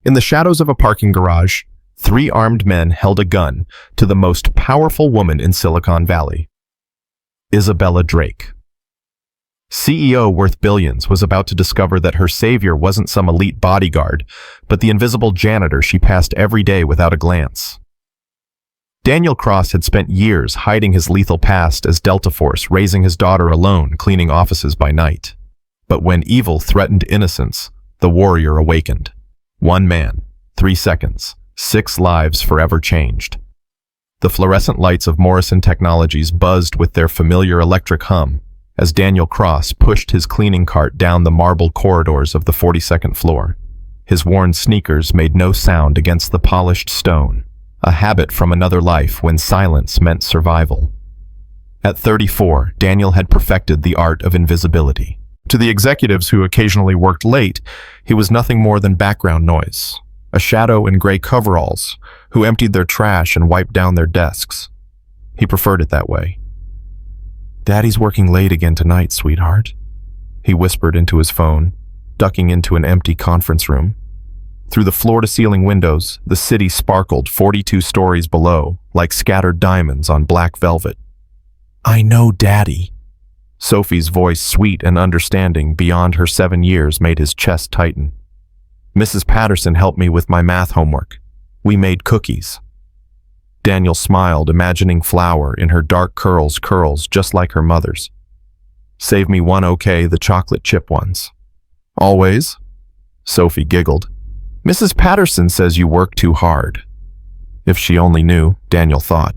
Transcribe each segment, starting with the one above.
In the shadows of a parking garage, three armed men held a gun to the most powerful woman in Silicon Valley. Isabella Drake. CEO worth billions was about to discover that her savior wasn't some elite bodyguard, but the invisible janitor she passed every day without a glance. Daniel Cross had spent years hiding his lethal past as Delta Force, raising his daughter alone, cleaning offices by night. But when evil threatened innocence, the warrior awakened. 1 man, 3 seconds, 6 lives forever changed. The fluorescent lights of Morrison Technologies buzzed with their familiar electric hum as Daniel Cross pushed his cleaning cart down the marble corridors of the 42nd floor. His worn sneakers made no sound against the polished stone, a habit from another life when silence meant survival. At 34, Daniel had perfected the art of invisibility. To the executives who occasionally worked late, he was nothing more than background noise, a shadow in gray coveralls who emptied their trash and wiped down their desks. He preferred it that way. "Daddy's working late again tonight, sweetheart," he whispered into his phone, ducking into an empty conference room. Through the floor-to-ceiling windows, the city sparkled 42 stories below, like scattered diamonds on black velvet. "I know, Daddy." Sophie's voice, sweet and understanding beyond her 7 years, made his chest tighten. "Mrs. Patterson helped me with my math homework. We made cookies." Daniel smiled, imagining flour in her dark curls just like her mother's. "Save me one, okay, the chocolate chip ones." "Always?" Sophie giggled. "Mrs. Patterson says you work too hard." If she only knew, Daniel thought.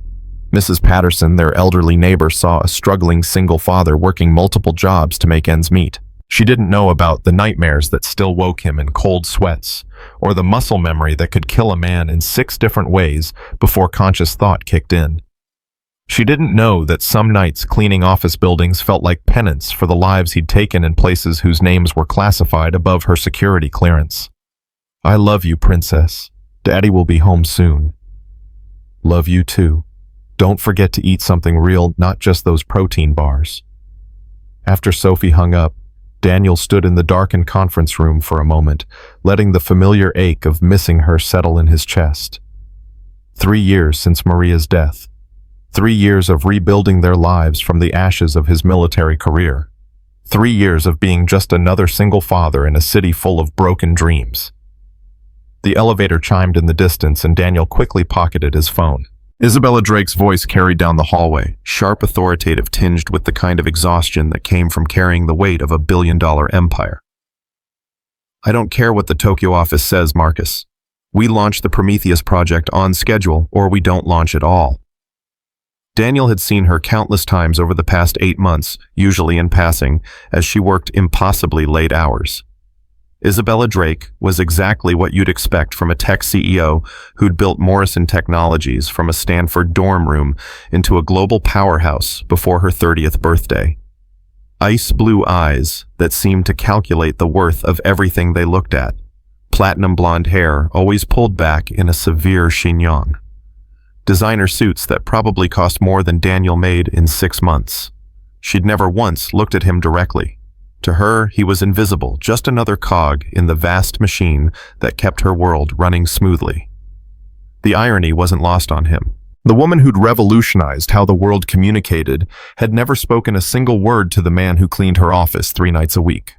Mrs. Patterson, their elderly neighbor, saw a struggling single father working multiple jobs to make ends meet. She didn't know about the nightmares that still woke him in cold sweats, or the muscle memory that could kill a man in 6 different ways before conscious thought kicked in. She didn't know that some nights cleaning office buildings felt like penance for the lives he'd taken in places whose names were classified above her security clearance. "I love you, princess. Daddy will be home soon." "Love you too. Don't forget to eat something real, not just those protein bars." After Sophie hung up, Daniel stood in the darkened conference room for a moment, letting the familiar ache of missing her settle in his chest. 3 years since Maria's death. 3 years of rebuilding their lives from the ashes of his military career. 3 years of being just another single father in a city full of broken dreams. The elevator chimed in the distance, and Daniel quickly pocketed his phone. Isabella Drake's voice carried down the hallway, sharp, authoritative, tinged with the kind of exhaustion that came from carrying the weight of a billion-dollar empire. "I don't care what the Tokyo office says, Marcus. We launch the Prometheus project on schedule, or we don't launch at all." Daniel had seen her countless times over the past 8 months, usually in passing, as she worked impossibly late hours. Isabella Drake was exactly what you'd expect from a tech CEO who'd built Morrison Technologies from a Stanford dorm room into a global powerhouse before her 30th birthday. Ice blue eyes that seemed to calculate the worth of everything they looked at. Platinum blonde hair always pulled back in a severe chignon. Designer suits that probably cost more than Daniel made in 6 months. She'd never once looked at him directly. To her, he was invisible, just another cog in the vast machine that kept her world running smoothly. The irony wasn't lost on him. The woman who'd revolutionized how the world communicated had never spoken a single word to the man who cleaned her office 3 nights a week.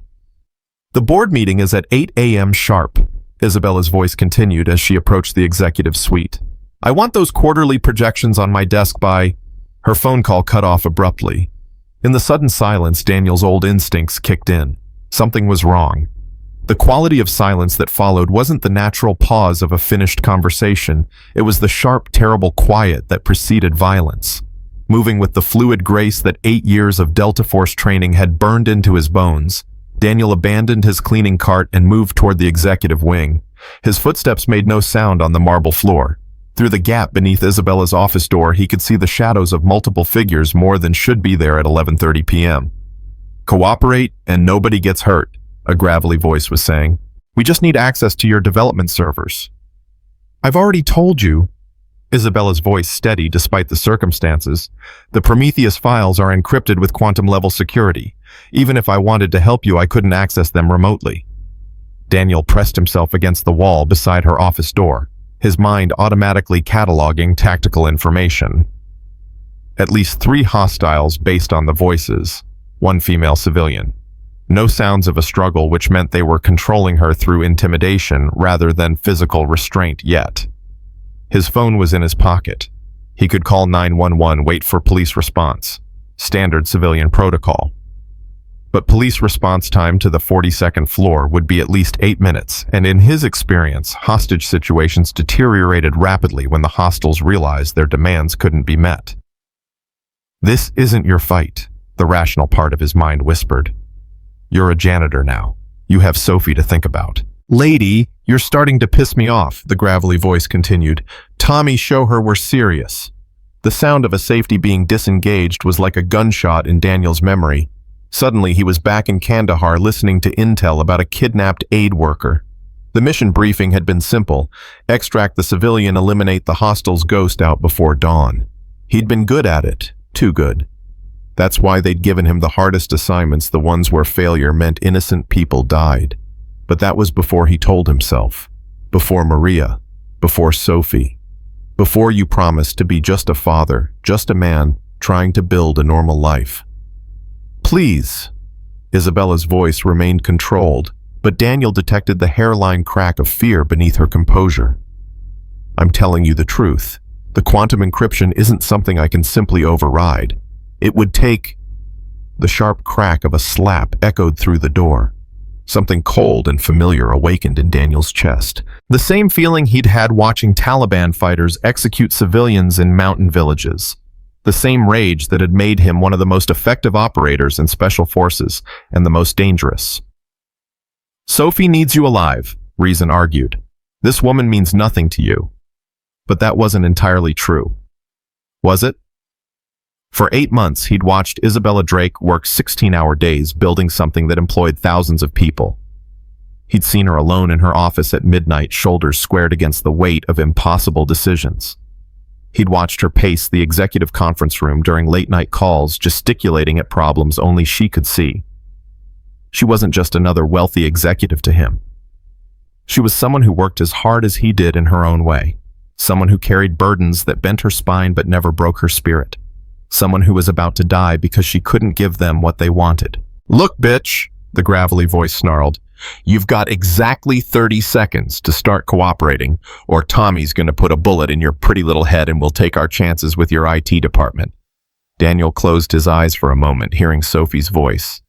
"The board meeting is at 8 a.m. sharp, Isabella's voice continued as she approached the executive suite. "I want those quarterly projections on my desk by—" Her phone call cut off abruptly. In the sudden silence, Daniel's old instincts kicked in. Something was wrong. The quality of silence that followed wasn't the natural pause of a finished conversation. It was the sharp, terrible quiet that preceded violence. Moving with the fluid grace that 8 years of Delta Force training had burned into his bones, Daniel abandoned his cleaning cart and moved toward the executive wing. His footsteps made no sound on the marble floor. Through the gap beneath Isabella's office door, he could see the shadows of multiple figures more than should be there at 11:30 p.m. "Cooperate and nobody gets hurt," a gravelly voice was saying. "We just need access to your development servers." "I've already told you," Isabella's voice steady despite the circumstances. "The Prometheus files are encrypted with quantum-level security. Even if I wanted to help you, I couldn't access them remotely." Daniel pressed himself against the wall beside her office door, his mind automatically cataloging tactical information. At least 3 hostiles based on the voices, 1 female civilian. No sounds of a struggle, which meant they were controlling her through intimidation rather than physical restraint yet. His phone was in his pocket. He could call 911, wait for police response. Standard civilian protocol. But police response time to the 42nd floor would be at least 8 minutes, and in his experience, hostage situations deteriorated rapidly when the hostiles realized their demands couldn't be met. "This isn't your fight," the rational part of his mind whispered. "You're a janitor now. You have Sophie to think about." "Lady, you're starting to piss me off," the gravelly voice continued. "Tommy, show her we're serious." The sound of a safety being disengaged was like a gunshot in Daniel's memory. Suddenly, he was back in Kandahar listening to intel about a kidnapped aid worker. The mission briefing had been simple: extract the civilian, eliminate the hostile's ghost out before dawn. He'd been good at it, too good. That's why they'd given him the hardest assignments, the ones where failure meant innocent people died. But that was before he told himself. Before Maria. Before Sophie. Before you promised to be just a father, just a man, trying to build a normal life. "Please." Isabella's voice remained controlled, but Daniel detected the hairline crack of fear beneath her composure. "I'm telling you the truth. The quantum encryption isn't something I can simply override. It would take..." The sharp crack of a slap echoed through the door. Something cold and familiar awakened in Daniel's chest. The same feeling he'd had watching Taliban fighters execute civilians in mountain villages. The same rage that had made him one of the most effective operators in special forces and the most dangerous. "Sophie needs you alive," Reason argued. "This woman means nothing to you." But that wasn't entirely true. Was it? For 8 months, he'd watched Isabella Drake work 16-hour days building something that employed thousands of people. He'd seen her alone in her office at midnight, shoulders squared against the weight of impossible decisions. He'd watched her pace the executive conference room during late-night calls, gesticulating at problems only she could see. She wasn't just another wealthy executive to him. She was someone who worked as hard as he did in her own way. Someone who carried burdens that bent her spine but never broke her spirit. Someone who was about to die because she couldn't give them what they wanted. "Look, bitch," the gravelly voice snarled. "You've got exactly 30 seconds to start cooperating, or Tommy's going to put a bullet in your pretty little head and we'll take our chances with your IT department." Daniel closed his eyes for a moment, hearing Sophie's voice.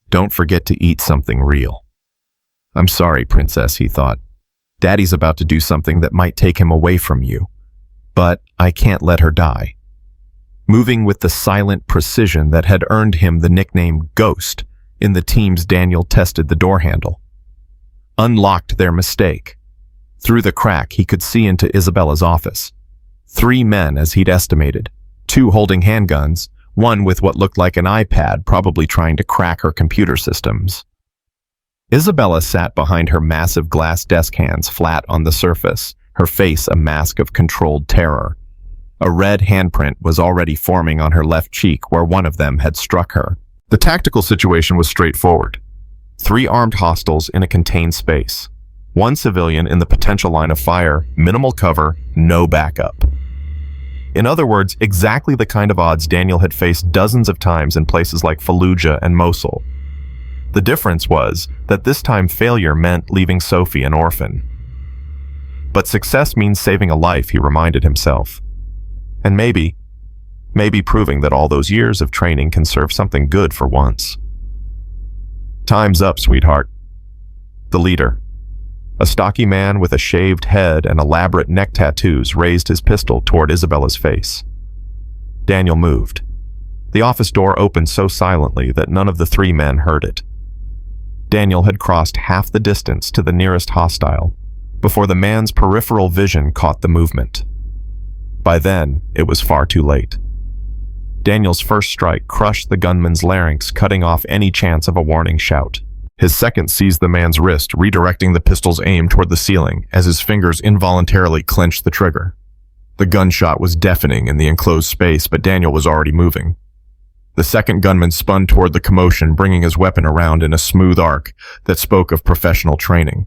"Don't forget to eat something real." "I'm sorry, princess," he thought. "Daddy's about to do something that might take him away from you. But I can't let her die." Moving with the silent precision that had earned him the nickname Ghost in the teams, Daniel tested the door handle. Unlocked their mistake. Through the crack, he could see into Isabella's office. 3 men, as he'd estimated. 2 holding handguns, 1 with what looked like an iPad, probably trying to crack her computer systems. Isabella sat behind her massive glass desk, hands flat on the surface, her face a mask of controlled terror. A red handprint was already forming on her left cheek where one of them had struck her. The tactical situation was straightforward. 3 armed hostiles in a contained space. 1 civilian in the potential line of fire, minimal cover, no backup. In other words, exactly the kind of odds Daniel had faced dozens of times in places like Fallujah and Mosul. The difference was that this time failure meant leaving Sophie an orphan. But success means saving a life, he reminded himself. And maybe proving that all those years of training can serve something good for once. "Time's up, sweetheart." The leader, a stocky man with a shaved head and elaborate neck tattoos, raised his pistol toward Isabella's face. Daniel moved. The office door opened so silently that none of the 3 men heard it. Daniel had crossed half the distance to the nearest hostile before the man's peripheral vision caught the movement. By then, it was far too late. Daniel's first strike crushed the gunman's larynx, cutting off any chance of a warning shout. His second seized the man's wrist, redirecting the pistol's aim toward the ceiling as his fingers involuntarily clenched the trigger. The gunshot was deafening in the enclosed space, but Daniel was already moving. The second gunman spun toward the commotion, bringing his weapon around in a smooth arc that spoke of professional training.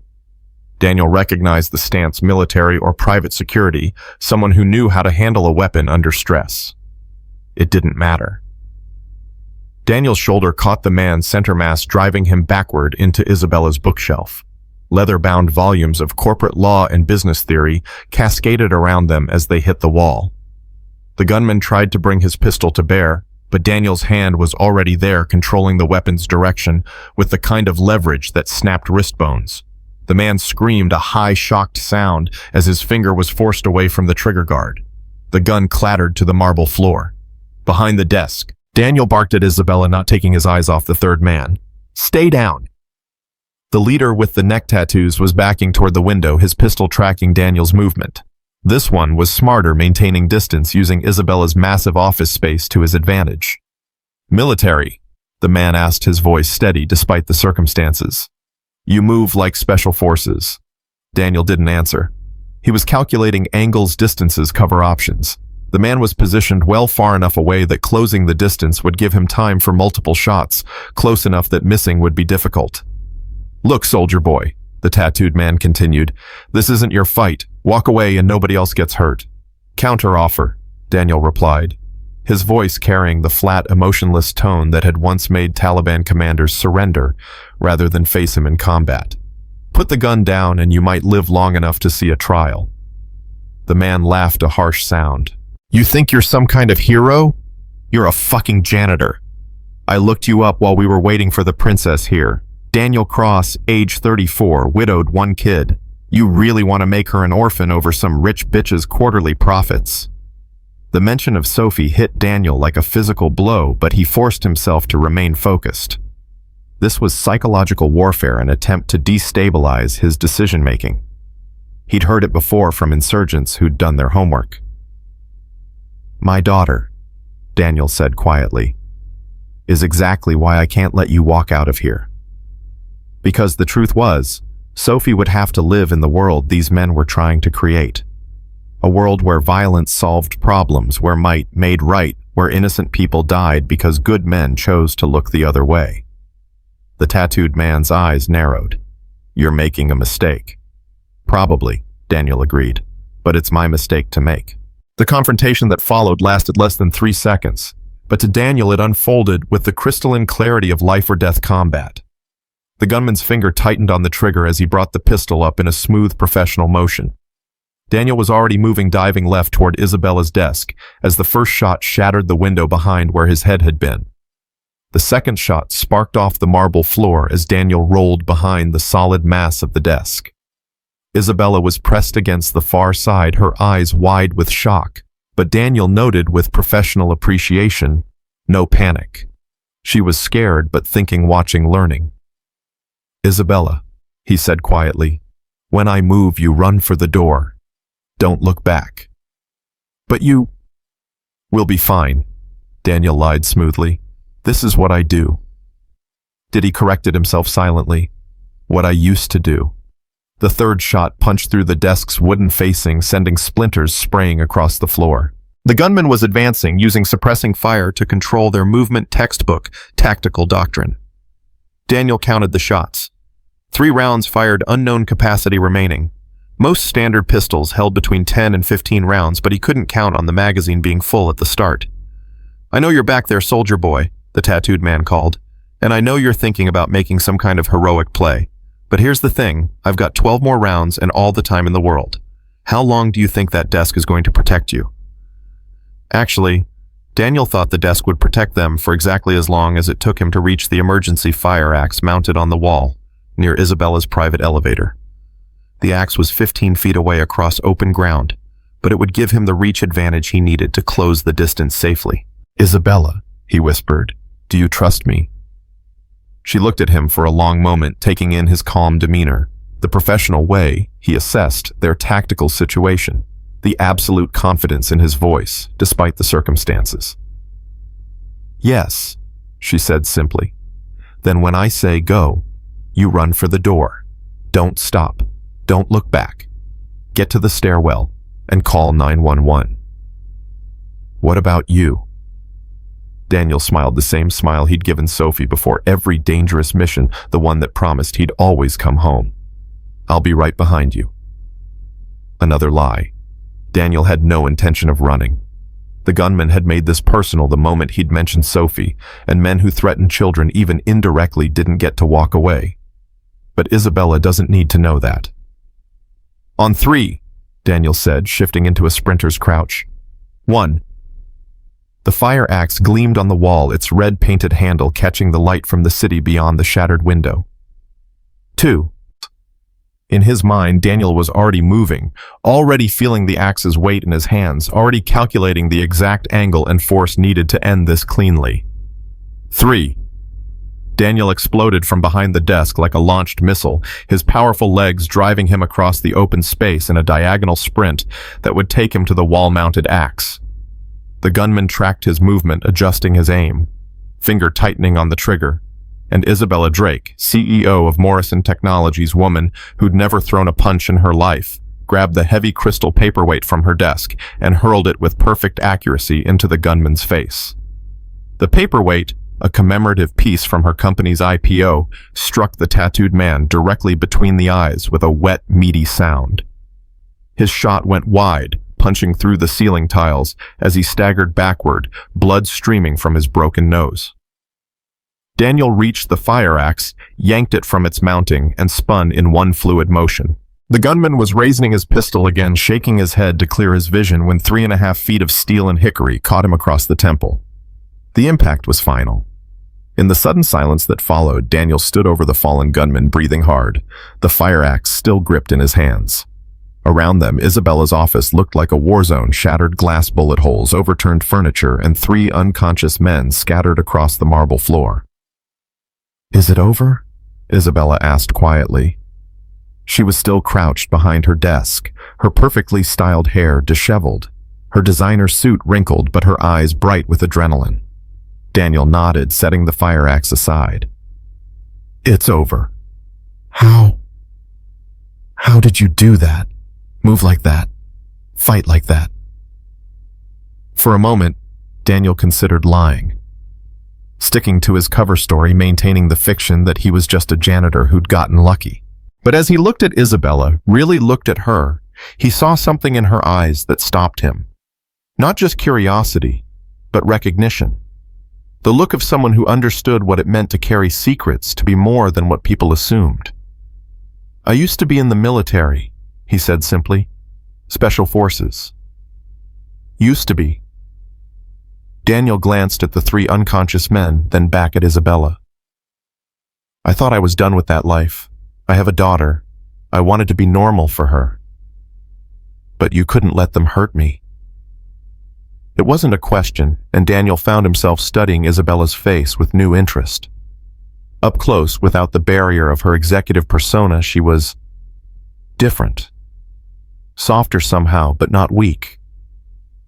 Daniel recognized the stance: military or private security, someone who knew how to handle a weapon under stress. It didn't matter. Daniel's shoulder caught the man's center mass, driving him backward into Isabella's bookshelf. Leather-bound volumes of corporate law and business theory cascaded around them as they hit the wall. The gunman tried to bring his pistol to bear, but Daniel's hand was already there, controlling the weapon's direction with the kind of leverage that snapped wrist bones. The man screamed a high, shocked sound as his finger was forced away from the trigger guard. The gun clattered to the marble floor. Behind the desk, Daniel barked at Isabella, not taking his eyes off the third man. "Stay down!" The leader with the neck tattoos was backing toward the window, his pistol tracking Daniel's movement. This one was smarter, maintaining distance, using Isabella's massive office space to his advantage. "Military?" the man asked, his voice steady despite the circumstances. "You move like special forces." Daniel didn't answer. He was calculating angles, distances, cover options. The man was positioned well far enough away that closing the distance would give him time for multiple shots, close enough that missing would be difficult. "Look, soldier boy," the tattooed man continued, "this isn't your fight. Walk away and nobody else gets hurt." "Counter-offer," Daniel replied, his voice carrying the flat, emotionless tone that had once made Taliban commanders surrender rather than face him in combat. "Put the gun down and you might live long enough to see a trial." The man laughed, a harsh sound. "You think you're some kind of hero? You're a fucking janitor. I looked you up while we were waiting for the princess here. Daniel Cross, age 34, widowed, 1 kid. You really want to make her an orphan over some rich bitch's quarterly profits?" The mention of Sophie hit Daniel like a physical blow, but he forced himself to remain focused. This was psychological warfare, an attempt to destabilize his decision-making. He'd heard it before from insurgents who'd done their homework. "My daughter," Daniel said quietly, "is exactly why I can't let you walk out of here." Because the truth was, Sophie would have to live in the world these men were trying to create. A world where violence solved problems, where might made right, where innocent people died because good men chose to look the other way. The tattooed man's eyes narrowed. "You're making a mistake." "Probably," Daniel agreed, "but it's my mistake to make." The confrontation that followed lasted less than 3 seconds, but to Daniel it unfolded with the crystalline clarity of life-or-death combat. The gunman's finger tightened on the trigger as he brought the pistol up in a smooth, professional motion. Daniel was already moving, diving left toward Isabella's desk as the first shot shattered the window behind where his head had been. The second shot sparked off the marble floor as Daniel rolled behind the solid mass of the desk. Isabella was pressed against the far side, her eyes wide with shock, but Daniel noted with professional appreciation, no panic. She was scared but thinking, watching, learning. "Isabella," he said quietly, "when I move, you run for the door. Don't look back." "But you—" "We'll be fine," Daniel lied smoothly. "This is what I do." He corrected himself silently. "What I used to do." The third shot punched through the desk's wooden facing, sending splinters spraying across the floor. The gunman was advancing, using suppressing fire to control their movement, textbook tactical doctrine. Daniel counted the shots. 3 rounds fired, unknown capacity remaining. Most standard pistols held between 10 and 15 rounds, but he couldn't count on the magazine being full at the start. "I know you're back there, soldier boy," the tattooed man called, "and I know you're thinking about making some kind of heroic play. But here's the thing, I've got 12 more rounds and all the time in the world. How long do you think that desk is going to protect you?" Actually, Daniel thought the desk would protect them for exactly as long as it took him to reach the emergency fire axe mounted on the wall near Isabella's private elevator. The axe was 15 feet away across open ground, but it would give him the reach advantage he needed to close the distance safely. "Isabella," he whispered, "do you trust me?" She looked at him for a long moment, taking in his calm demeanor, the professional way he assessed their tactical situation, the absolute confidence in his voice, despite the circumstances. "Yes," she said simply. "Then when I say go, you run for the door. Don't stop. Don't look back. Get to the stairwell and call 911. "What about you?" Daniel smiled the same smile he'd given Sophie before every dangerous mission, the one that promised he'd always come home. "I'll be right behind you." Another lie. Daniel had no intention of running. The gunman had made this personal the moment he'd mentioned Sophie, and men who threatened children even indirectly didn't get to walk away. But Isabella doesn't need to know that. "On three," Daniel said, shifting into a sprinter's crouch. "One." The fire axe gleamed on the wall, its red-painted handle catching the light from the city beyond the shattered window. "Two." In his mind, Daniel was already moving, already feeling the axe's weight in his hands, already calculating the exact angle and force needed to end this cleanly. "Three." Daniel exploded from behind the desk like a launched missile, his powerful legs driving him across the open space in a diagonal sprint that would take him to the wall-mounted axe. The gunman tracked his movement, adjusting his aim, finger tightening on the trigger, and Isabella Drake, CEO of Morrison Technologies, woman who'd never thrown a punch in her life, grabbed the heavy crystal paperweight from her desk and hurled it with perfect accuracy into the gunman's face. The paperweight, a commemorative piece from her company's IPO, struck the tattooed man directly between the eyes with a wet, meaty sound. His shot went wide, punching through the ceiling tiles as he staggered backward, blood streaming from his broken nose. Daniel reached the fire axe, yanked it from its mounting, and spun in one fluid motion. The gunman was raising his pistol again, shaking his head to clear his vision when 3.5 feet of steel and hickory caught him across the temple. The impact was final. In the sudden silence that followed, Daniel stood over the fallen gunman, breathing hard, the fire axe still gripped in his hands. Around them, Isabella's office looked like a war zone, shattered glass bullet holes, overturned furniture, and 3 unconscious men scattered across the marble floor. "Is it over?" Isabella asked quietly. She was still crouched behind her desk, her perfectly styled hair disheveled, her designer suit wrinkled but her eyes bright with adrenaline. Daniel nodded, setting the fire axe aside. "It's over." "How? How did you do that? Move like that? Fight like that?" For a moment, Daniel considered lying. Sticking to his cover story, maintaining the fiction that he was just a janitor who'd gotten lucky. But as he looked at Isabella, really looked at her, he saw something in her eyes that stopped him. Not just curiosity, but recognition. The look of someone who understood what it meant to carry secrets, to be more than what people assumed. "I used to be in the military," he said simply. "Special forces." "Used to be." Daniel glanced at the 3 unconscious men, then back at Isabella. "I thought I was done with that life. I have a daughter. I wanted to be normal for her. But you couldn't let them hurt me." It wasn't a question, and Daniel found himself studying Isabella's face with new interest. Up close, without the barrier of her executive persona, she was different. Softer somehow, but not weak.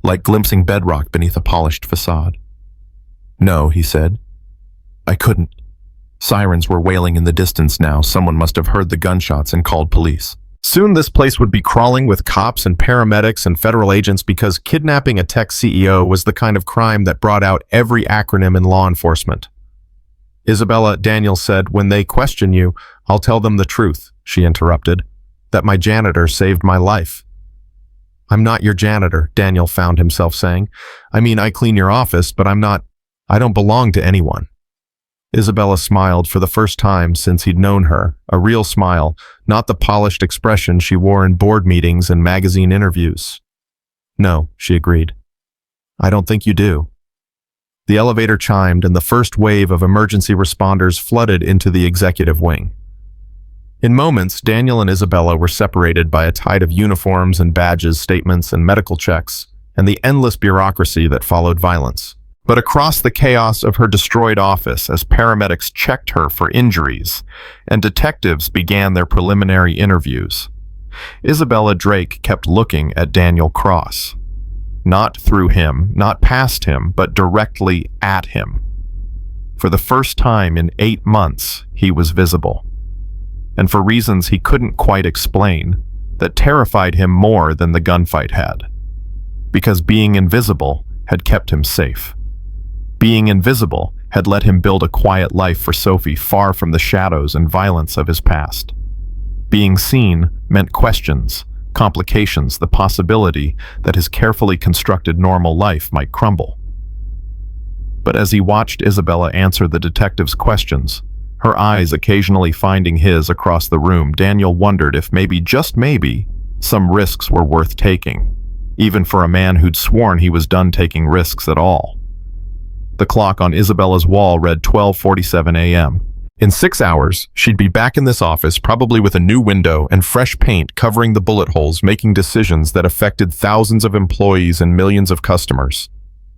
Like glimpsing bedrock beneath a polished facade. "No," he said. "I couldn't." Sirens were wailing in the distance now. Someone must have heard the gunshots and called police. Soon this place would be crawling with cops and paramedics and federal agents because kidnapping a tech CEO was the kind of crime that brought out every acronym in law enforcement. "Isabella," Daniel said, "when they question you, I'll tell them the truth," she interrupted, "that my janitor saved my life." "I'm not your janitor," Daniel found himself saying. "I mean, I clean your office, but I don't belong to anyone." Isabella smiled for the first time since he'd known her, a real smile, not the polished expression she wore in board meetings and magazine interviews. "No," she agreed. "I don't think you do." The elevator chimed and the first wave of emergency responders flooded into the executive wing. In moments, Daniel and Isabella were separated by a tide of uniforms and badges, statements and medical checks, and the endless bureaucracy that followed violence. But across the chaos of her destroyed office, as paramedics checked her for injuries and detectives began their preliminary interviews, Isabella Drake kept looking at Daniel Cross. Not through him, not past him, but directly at him. For the first time in 8 months, he was visible. And for reasons he couldn't quite explain, that terrified him more than the gunfight had. Because being invisible had kept him safe. Being invisible had let him build a quiet life for Sophie far from the shadows and violence of his past. Being seen meant questions, complications, the possibility that his carefully constructed normal life might crumble. But as he watched Isabella answer the detective's questions, her eyes occasionally finding his across the room, Daniel wondered if maybe, just maybe, some risks were worth taking, even for a man who'd sworn he was done taking risks at all. The clock on Isabella's wall read 12:47 a.m. In 6 hours, she'd be back in this office, probably with a new window and fresh paint covering the bullet holes, making decisions that affected thousands of employees and millions of customers.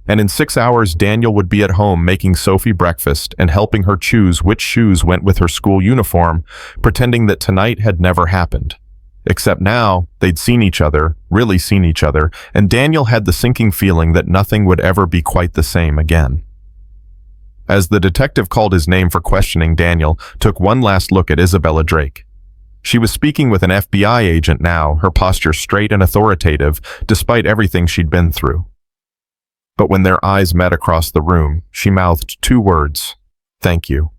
And in 6 hours, Daniel would be at home making Sophie breakfast and helping her choose which shoes went with her school uniform, pretending that tonight had never happened. Except now, they'd seen each other, really seen each other, and Daniel had the sinking feeling that nothing would ever be quite the same again. As the detective called his name for questioning, Daniel took one last look at Isabella Drake. She was speaking with an FBI agent now, her posture straight and authoritative, despite everything she'd been through. But when their eyes met across the room, she mouthed 2 words, "Thank you."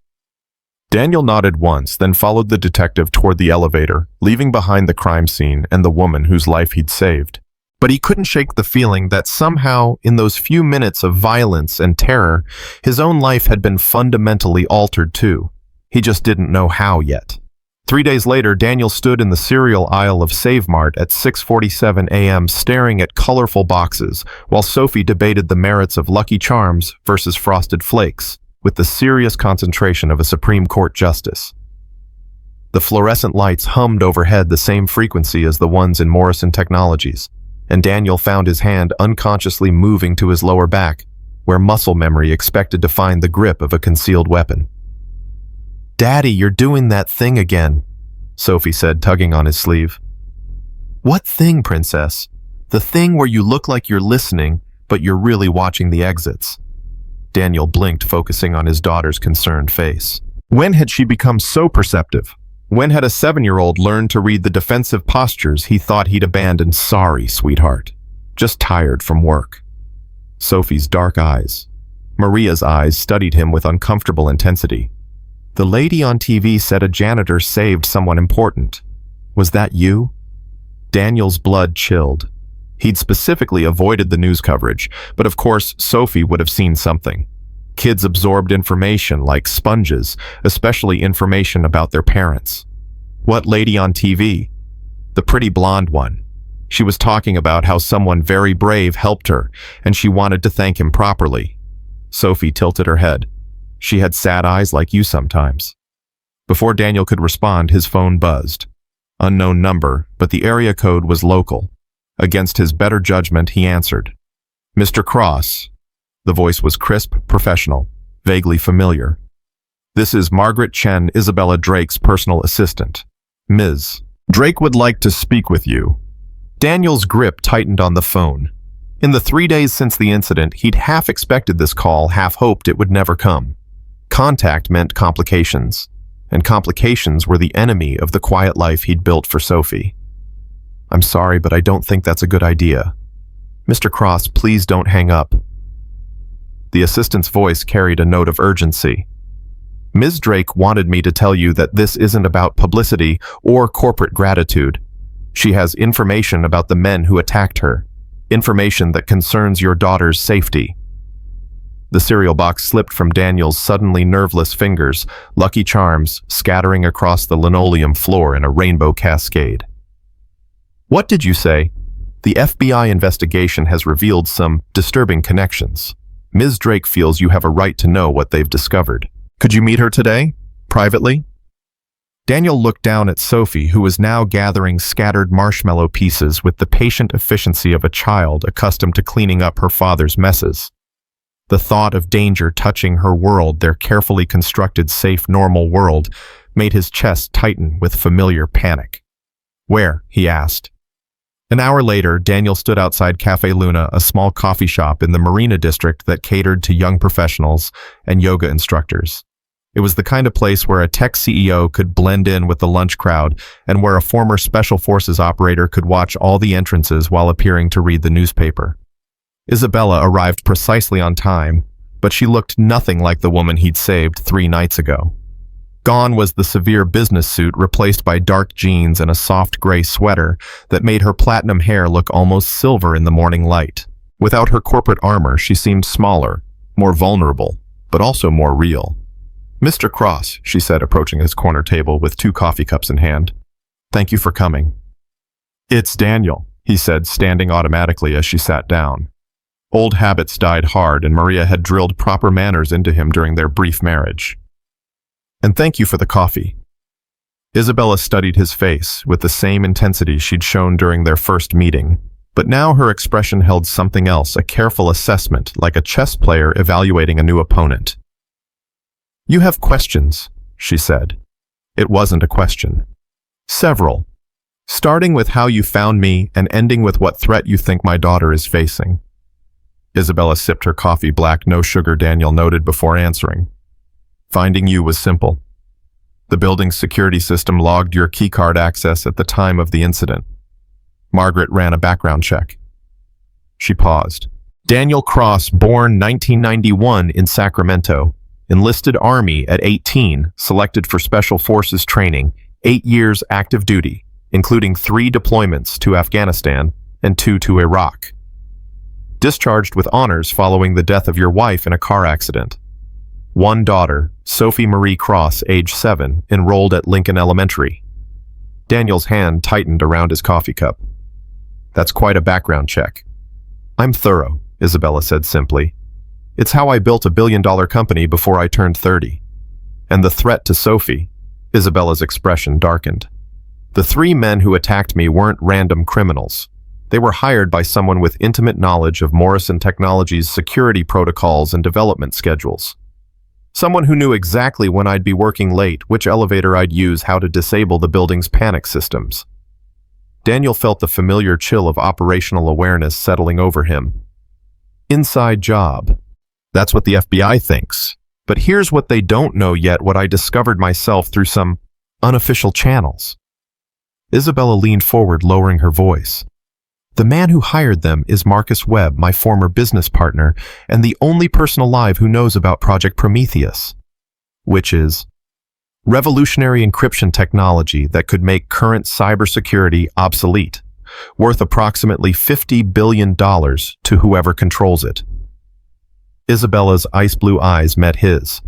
Daniel nodded once, then followed the detective toward the elevator, leaving behind the crime scene and the woman whose life he'd saved. But he couldn't shake the feeling that somehow, in those few minutes of violence and terror, his own life had been fundamentally altered too. He just didn't know how yet. 3 days later, Daniel stood in the cereal aisle of Save Mart at 6:47 a.m. staring at colorful boxes, while Sophie debated the merits of Lucky Charms versus Frosted Flakes, with the serious concentration of a Supreme Court justice. The fluorescent lights hummed overhead the same frequency as the ones in Morrison Technologies, and Daniel found his hand unconsciously moving to his lower back, where muscle memory expected to find the grip of a concealed weapon. "Daddy, you're doing that thing again," Sophie said, tugging on his sleeve. "What thing, Princess? The thing where you look like you're listening, but you're really watching the exits." Daniel blinked, focusing on his daughter's concerned face. When had she become so perceptive? When had a 7-year-old learned to read the defensive postures he thought he'd abandoned? "Sorry, sweetheart. Just tired from work." Sophie's dark eyes, Maria's eyes, studied him with uncomfortable intensity. "The lady on TV said a janitor saved someone important. Was that you?" Daniel's blood chilled. He'd specifically avoided the news coverage, but of course Sophie would have seen something. Kids absorbed information like sponges, especially information about their parents. What lady on TV? The pretty blonde one. She was talking about how someone very brave helped her, and she wanted to thank him properly. Sophie tilted her head. She had sad eyes like you sometimes. Before Daniel could respond, his phone buzzed. Unknown number, but the area code was local. Against his better judgment, he answered. "Mr. Cross." The voice was crisp, professional, vaguely familiar. "This is Margaret Chen, Isabella Drake's personal assistant. Ms. Drake would like to speak with you." Daniel's grip tightened on the phone. In the 3 days since the incident, he'd half expected this call, half hoped it would never come. Contact meant complications, and complications were the enemy of the quiet life he'd built for Sophie. "I'm sorry, but I don't think that's a good idea. Mr. Cross, please don't hang up." The assistant's voice carried a note of urgency. "Ms. Drake wanted me to tell you that this isn't about publicity or corporate gratitude. She has information about the men who attacked her, information that concerns your daughter's safety." The cereal box slipped from Daniel's suddenly nerveless fingers, Lucky Charms scattering across the linoleum floor in a rainbow cascade. "What did you say?" "The FBI investigation has revealed some disturbing connections. Ms. Drake feels you have a right to know what they've discovered. Could you meet her today? Privately?" Daniel looked down at Sophie, who was now gathering scattered marshmallow pieces with the patient efficiency of a child accustomed to cleaning up her father's messes. The thought of danger touching her world, their carefully constructed, safe, normal world, made his chest tighten with familiar panic. "Where?" he asked. An hour later, Daniel stood outside Cafe Luna, a small coffee shop in the Marina district that catered to young professionals and yoga instructors. It was the kind of place where a tech CEO could blend in with the lunch crowd and where a former special forces operator could watch all the entrances while appearing to read the newspaper. Isabella arrived precisely on time, but she looked nothing like the woman he'd saved 3 nights ago. Gone was the severe business suit, replaced by dark jeans and a soft gray sweater that made her platinum hair look almost silver in the morning light. Without her corporate armor, she seemed smaller, more vulnerable, but also more real. "Mr. Cross," she said, approaching his corner table with 2 coffee cups in hand. "Thank you for coming." "It's Daniel," he said, standing automatically as she sat down. Old habits died hard, and Maria had drilled proper manners into him during their brief marriage. "And thank you for the coffee." Isabella studied his face with the same intensity she'd shown during their first meeting, but now her expression held something else, a careful assessment, like a chess player evaluating a new opponent. "You have questions," she said. It wasn't a question. "Several. Starting with how you found me and ending with what threat you think my daughter is facing." Isabella sipped her coffee black, no sugar, Daniel noted before answering. "Finding you was simple. The building's security system logged your keycard access at the time of the incident. Margaret ran a background check." She paused. "Daniel Cross, born 1991 in Sacramento, enlisted Army at 18, selected for Special Forces training, 8 years active duty, including 3 deployments to Afghanistan and 2 to Iraq. Discharged with honors following the death of your wife in a car accident. 1 daughter, Sophie Marie Cross, age 7, enrolled at Lincoln Elementary." Daniel's hand tightened around his coffee cup. "That's quite a background check." "I'm thorough," Isabella said simply. "It's how I built a billion-dollar company before I turned 30. And the threat to Sophie," Isabella's expression darkened. "The 3 men who attacked me weren't random criminals. They were hired by someone with intimate knowledge of Morrison Technologies' security protocols and development schedules. Someone who knew exactly when I'd be working late, which elevator I'd use, how to disable the building's panic systems." Daniel felt the familiar chill of operational awareness settling over him. "Inside job. That's what the FBI thinks. But here's what they don't know yet, what I discovered myself through some unofficial channels." Isabella leaned forward, lowering her voice. "The man who hired them is Marcus Webb, my former business partner, and the only person alive who knows about Project Prometheus, which is revolutionary encryption technology that could make current cybersecurity obsolete, worth approximately $50 billion to whoever controls it." Isabella's ice blue eyes met his.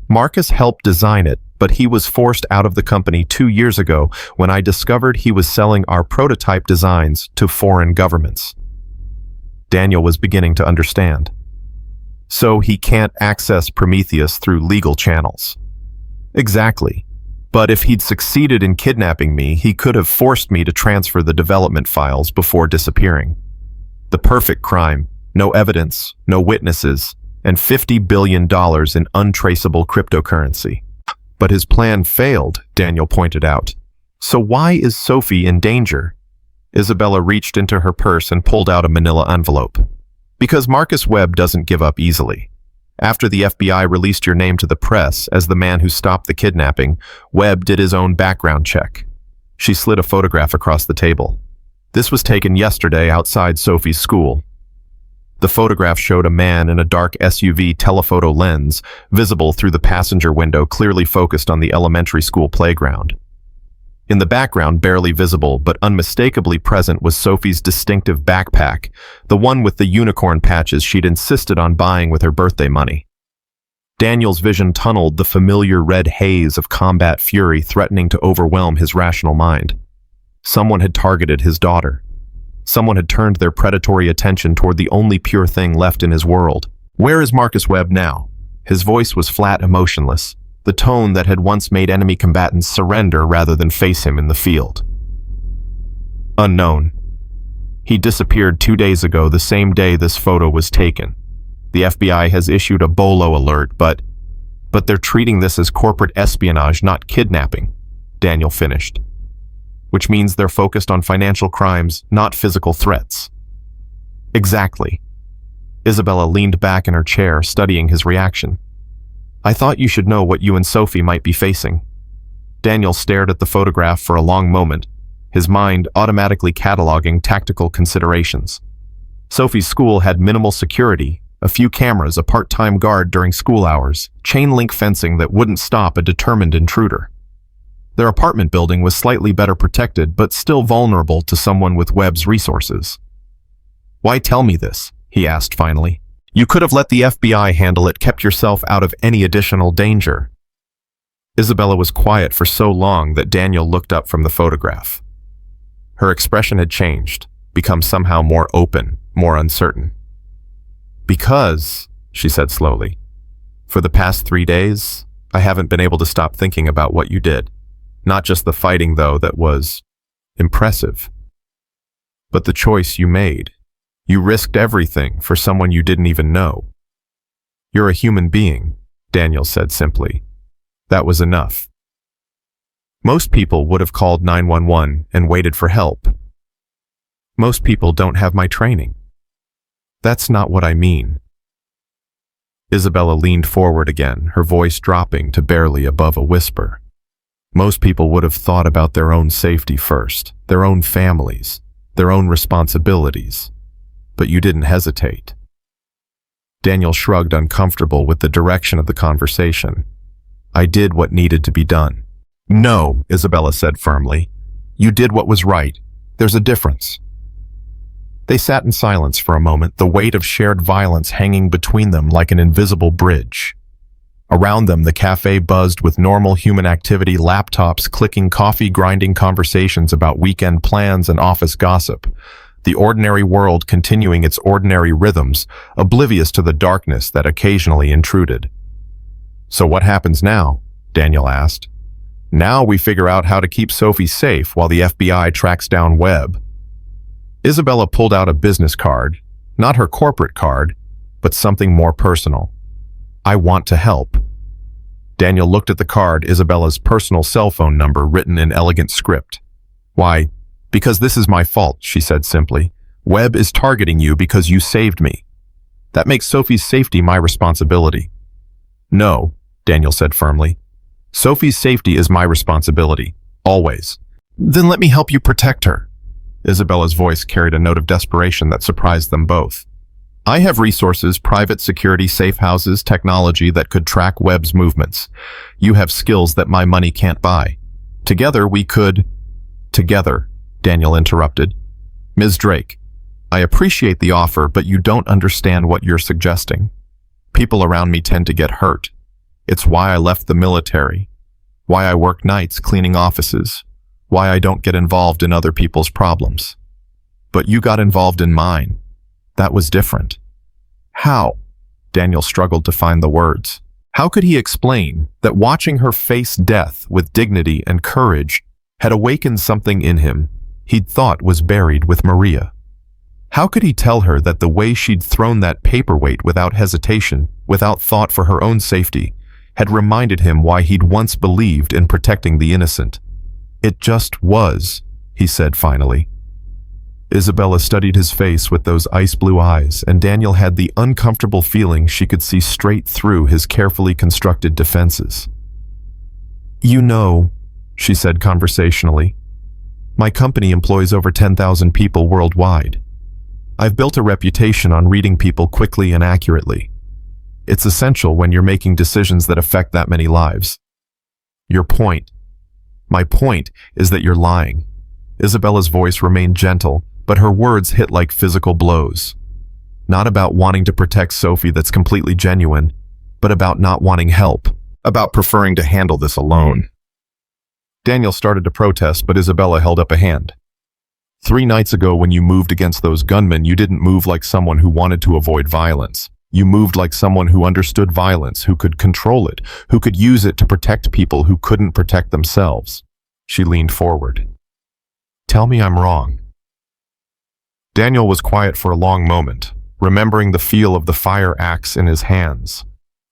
"Marcus helped design it, but he was forced out of the company 2 years ago when I discovered he was selling our prototype designs to foreign governments." Daniel was beginning to understand. "So he can't access Prometheus through legal channels." "Exactly. But if he'd succeeded in kidnapping me, he could have forced me to transfer the development files before disappearing. The perfect crime, no evidence, no witnesses, and $50 billion in untraceable cryptocurrency." "But his plan failed," Daniel pointed out. "So why is Sophie in danger?" Isabella reached into her purse and pulled out a manila envelope. "Because Marcus Webb doesn't give up easily. After the FBI released your name to the press as the man who stopped the kidnapping, Webb did his own background check." She slid a photograph across the table. "This was taken yesterday outside Sophie's school." The photograph showed a man in a dark SUV telephoto lens, visible through the passenger window, clearly focused on the elementary school playground. In the background, barely visible but unmistakably present, was Sophie's distinctive backpack, the one with the unicorn patches she'd insisted on buying with her birthday money. Daniel's vision tunneled the familiar red haze of combat fury threatening to overwhelm his rational mind. Someone had targeted his daughter. Someone had turned their predatory attention toward the only pure thing left in his world. "Where is Marcus Webb now?" His voice was flat, emotionless, the tone that had once made enemy combatants surrender rather than face him in the field. "Unknown. He disappeared 2 days ago, the same day this photo was taken. The FBI has issued a BOLO alert, but they're treating this as corporate espionage, not kidnapping," Daniel finished. "Which means they're focused on financial crimes, not physical threats." "Exactly." Isabella leaned back in her chair, studying his reaction. "I thought you should know what you and Sophie might be facing." Daniel stared at the photograph for a long moment, his mind automatically cataloging tactical considerations. Sophie's school had minimal security, A few cameras, a part-time guard during school hours, chain-link fencing that wouldn't stop a determined intruder. Their apartment building was slightly better protected, but still vulnerable to someone with Webb's resources. "Why tell me this?" he asked finally. "You could have let the FBI handle it, kept yourself out of any additional danger." Isabella was quiet for so long that Daniel looked up from the photograph. Her expression had changed, become somehow more open, more uncertain. "Because," she said slowly, "for the past 3 days, I haven't been able to stop thinking about what you did. Not just the fighting, though, that was impressive, but the choice you made. You risked everything for someone you didn't even know." "You're a human being," Daniel said simply. That was enough. Most people would have called 911 and waited for help. Most people don't have my training. That's not what I mean. Isabella leaned forward again, her voice dropping to barely above a whisper. Most people would have thought about their own safety first, their own families, their own responsibilities. But you didn't hesitate. Daniel shrugged, uncomfortable with the direction of the conversation. "I did what needed to be done." "No," Isabella said firmly. "You did what was right. There's a difference." They sat in silence for a moment, the weight of shared violence hanging between them like an invisible bridge. Around them, the cafe buzzed with normal human activity, laptops clicking, coffee grinding, conversations about weekend plans and office gossip. The ordinary world continuing its ordinary rhythms, oblivious to the darkness that occasionally intruded. "So what happens now?" Daniel asked. "Now we figure out how to keep Sophie safe while the FBI tracks down Webb." Isabella pulled out a business card, not her corporate card, but something more personal. "I want to help." Daniel looked at the card, Isabella's personal cell phone number written in elegant script. "Why? Because this is my fault," she said simply. "Webb is targeting you because you saved me. That makes Sophie's safety my responsibility." "No," Daniel said firmly. "Sophie's safety is my responsibility, always." "Then let me help you protect her." Isabella's voice carried a note of desperation that surprised them both. "I have resources, private security, safe houses, technology that could track Webb's movements. You have skills that my money can't buy. Together we could—" "Together," Daniel interrupted. "Ms. Drake, I appreciate the offer, but you don't understand what you're suggesting. People around me tend to get hurt. It's why I left the military, why I work nights cleaning offices, why I don't get involved in other people's problems. But you got involved in mine. That was different." "How?" Daniel struggled to find the words. How could he explain that watching her face death with dignity and courage had awakened something in him he'd thought was buried with Maria? How could he tell her that the way she'd thrown that paperweight without hesitation, without thought for her own safety, had reminded him why he'd once believed in protecting the innocent? "It just was," he said finally. Isabella studied his face with those ice-blue eyes, and Daniel had the uncomfortable feeling she could see straight through his carefully constructed defenses. "You know," she said conversationally, "my company employs over 10,000 people worldwide. I've built a reputation on reading people quickly and accurately. It's essential when you're making decisions that affect that many lives." "Your point." "My point is that you're lying." Isabella's voice remained gentle, but her words hit like physical blows. Not about wanting to protect Sophie, that's completely genuine, but about not wanting help, about preferring to handle this alone. Daniel started to protest, but Isabella held up a hand. 3 nights ago, when you moved against those gunmen, you didn't move like someone who wanted to avoid violence. You moved like someone who understood violence, who could control it, who could use it to protect people who couldn't protect themselves. She leaned forward. "Tell me I'm wrong." Daniel was quiet for a long moment, remembering the feel of the fire axe in his hands,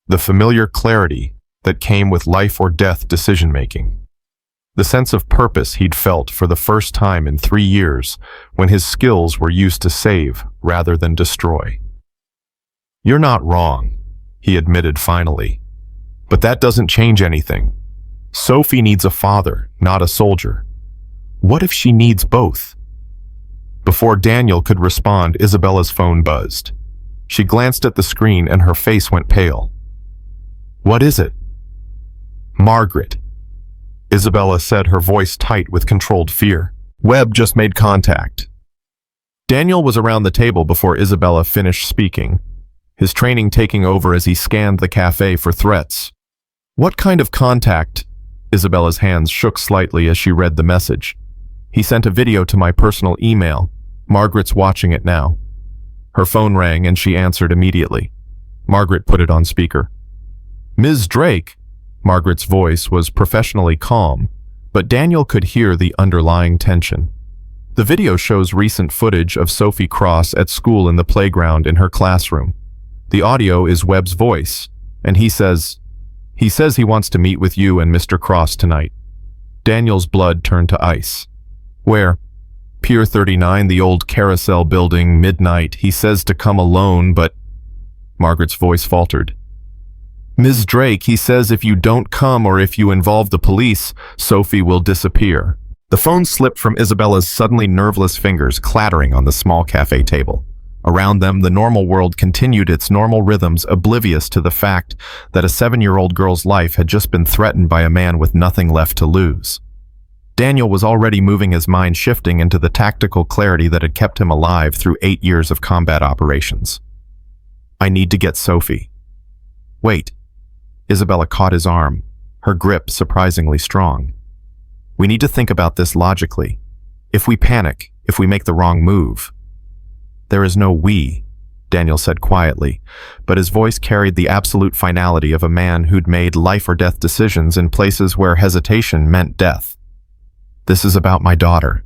the familiar clarity that came with life or death decision-making, the sense of purpose he'd felt for the first time in 3 years when his skills were used to save rather than destroy. "You're not wrong," he admitted finally, "but that doesn't change anything. Sophie needs a father, not a soldier. What if she needs both?" Before Daniel could respond, Isabella's phone buzzed. She glanced at the screen and her face went pale. "What is it?" "Margaret," Isabella said, her voice tight with controlled fear. "Webb just made contact." Daniel was around the table before Isabella finished speaking, his training taking over as he scanned the cafe for threats. "What kind of contact?" Isabella's hands shook slightly as she read the message. "He sent a video to my personal email. Margaret's watching it now." Her phone rang and she answered immediately. Margaret put it on speaker. "Ms. Drake," Margaret's voice was professionally calm, but Daniel could hear the underlying tension. The video shows recent footage of Sophie Cross at school in the playground in her classroom. The audio is Webb's voice, and he says he wants to meet with you and Mr. Cross tonight. Daniel's blood turned to ice. "Where?" "Pier 39, the old carousel building, midnight. He says to come alone, but..." Margaret's voice faltered. "Ms. Drake, he says if you don't come or if you involve the police, Sophie will disappear." The phone slipped from Isabella's suddenly nerveless fingers, clattering on the small cafe table. Around them, the normal world continued its normal rhythms, oblivious to the fact that a 7-year-old girl's life had just been threatened by a man with nothing left to lose. Daniel was already moving his mind, shifting into the tactical clarity that had kept him alive through 8 years of combat operations. "I need to get Sophie." "Wait." Isabella caught his arm, her grip surprisingly strong. "We need to think about this logically. If we panic, if we make the wrong move..." "There is no we," Daniel said quietly, but his voice carried the absolute finality of a man who'd made life-or-death decisions in places where hesitation meant death. "This is about my daughter.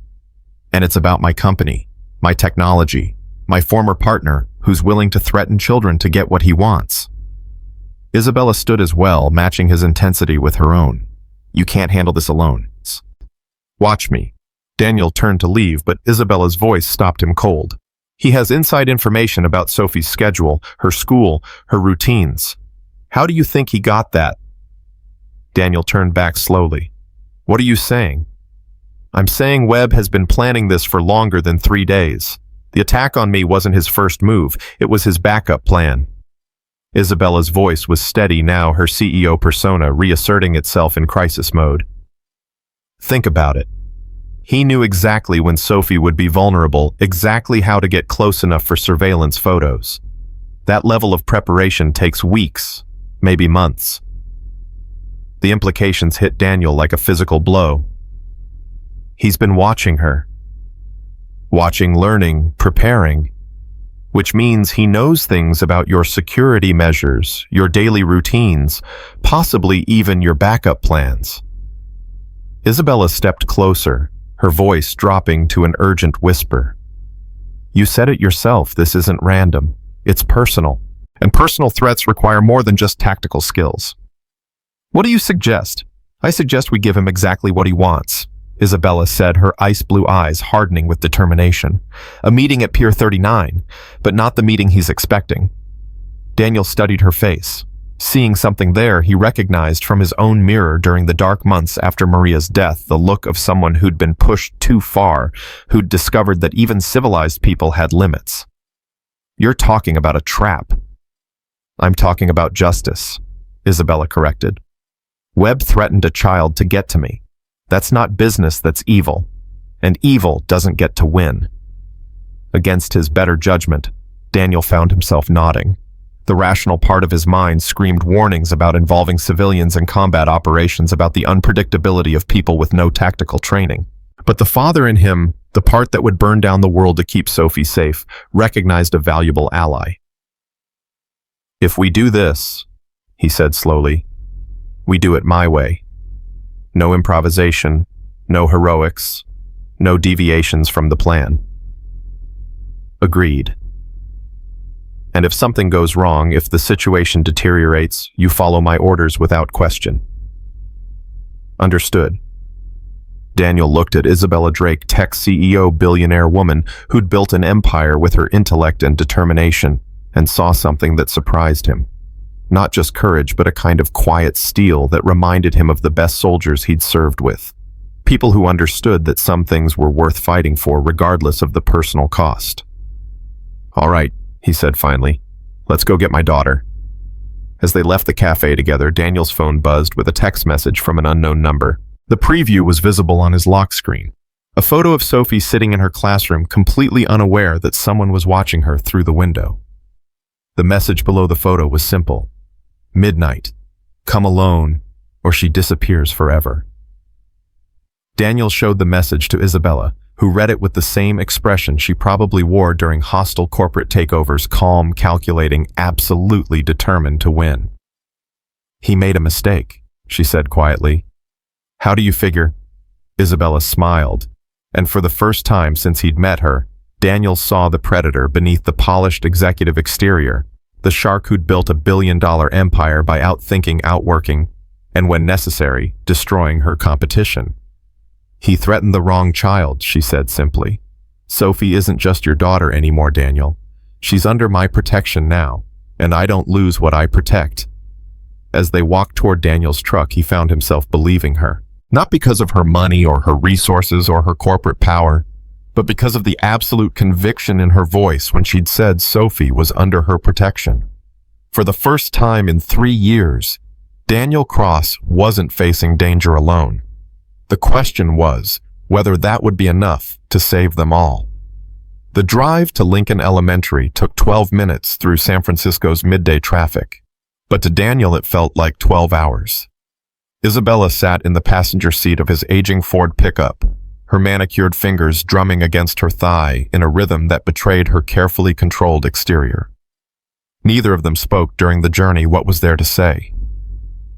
And it's about my company, my technology, my former partner who's willing to threaten children to get what he wants." Isabella stood as well, matching his intensity with her own. "You can't handle this alone. Watch me." Daniel turned to leave, but Isabella's voice stopped him cold. "He has inside information about Sophie's schedule, her school, her routines. How do you think he got that?" Daniel turned back slowly. "What are you saying?" "I'm saying Webb has been planning this for longer than 3 days. The attack on me wasn't his first move, it was his backup plan." Isabella's voice was steady now, her CEO persona reasserting itself in crisis mode. "Think about it. He knew exactly when Sophie would be vulnerable, exactly how to get close enough for surveillance photos. That level of preparation takes weeks, maybe months." The implications hit Daniel like a physical blow. He's been watching her. Watching, learning, preparing. Which means he knows things about your security measures, your daily routines, possibly even your backup plans. Isabella stepped closer, her voice dropping to an urgent whisper. "You said it yourself, this isn't random. It's personal. And personal threats require more than just tactical skills." "What do you suggest?" "I suggest we give him exactly what he wants," Isabella said, her ice-blue eyes hardening with determination. "A meeting at Pier 39, but not the meeting he's expecting." Daniel studied her face. Seeing something there he recognized from his own mirror during the dark months after Maria's death, the look of someone who'd been pushed too far, who'd discovered that even civilized people had limits. "You're talking about a trap." "I'm talking about justice," Isabella corrected. "Webb threatened a child to get to me. That's not business, that's evil. And evil doesn't get to win." Against his better judgment, Daniel found himself nodding. The rational part of his mind screamed warnings about involving civilians in combat operations, about the unpredictability of people with no tactical training. But the father in him, the part that would burn down the world to keep Sophie safe, recognized a valuable ally. "If we do this," he said slowly, "we do it my way. No improvisation, no heroics, no deviations from the plan." "Agreed. And if something goes wrong, if the situation deteriorates, you follow my orders without question." "Understood." Daniel looked at Isabella Drake, tech CEO, billionaire woman who'd built an empire with her intellect and determination, and saw something that surprised him. Not just courage, but a kind of quiet steel that reminded him of the best soldiers he'd served with. People who understood that some things were worth fighting for regardless of the personal cost. "All right," he said finally. Let's go get my daughter." As they left the cafe together, Daniel's phone buzzed with a text message from an unknown number. The preview was visible on his lock screen. A photo of Sophie sitting in her classroom, completely unaware that someone was watching her through the window. The message below the photo was simple: "Midnight. Come alone, or she disappears forever." Daniel showed the message to Isabella, who read it with the same expression she probably wore during hostile corporate takeovers: calm, calculating, absolutely determined to win. "He made a mistake," she said quietly. "How do you figure?" Isabella smiled, and for the first time since he'd met her, Daniel saw the predator beneath the polished executive exterior, the shark who'd built a billion-dollar empire by outthinking, outworking, and when necessary, destroying her competition. "He threatened the wrong child," she said simply. "Sophie isn't just your daughter anymore, Daniel. She's under my protection now, and I don't lose what I protect." As they walked toward Daniel's truck, he found himself believing her. Not because of her money or her resources or her corporate power, but because of the absolute conviction in her voice when she'd said Sophie was under her protection. For the first time in 3 years, Daniel Cross wasn't facing danger alone. The question was whether that would be enough to save them all. The drive to Lincoln Elementary took 12 minutes through San Francisco's midday traffic, but to Daniel it felt like 12 hours. Isabella sat in the passenger seat of his aging Ford pickup, her manicured fingers drumming against her thigh in a rhythm that betrayed her carefully controlled exterior. Neither of them spoke during the journey. What was there to say?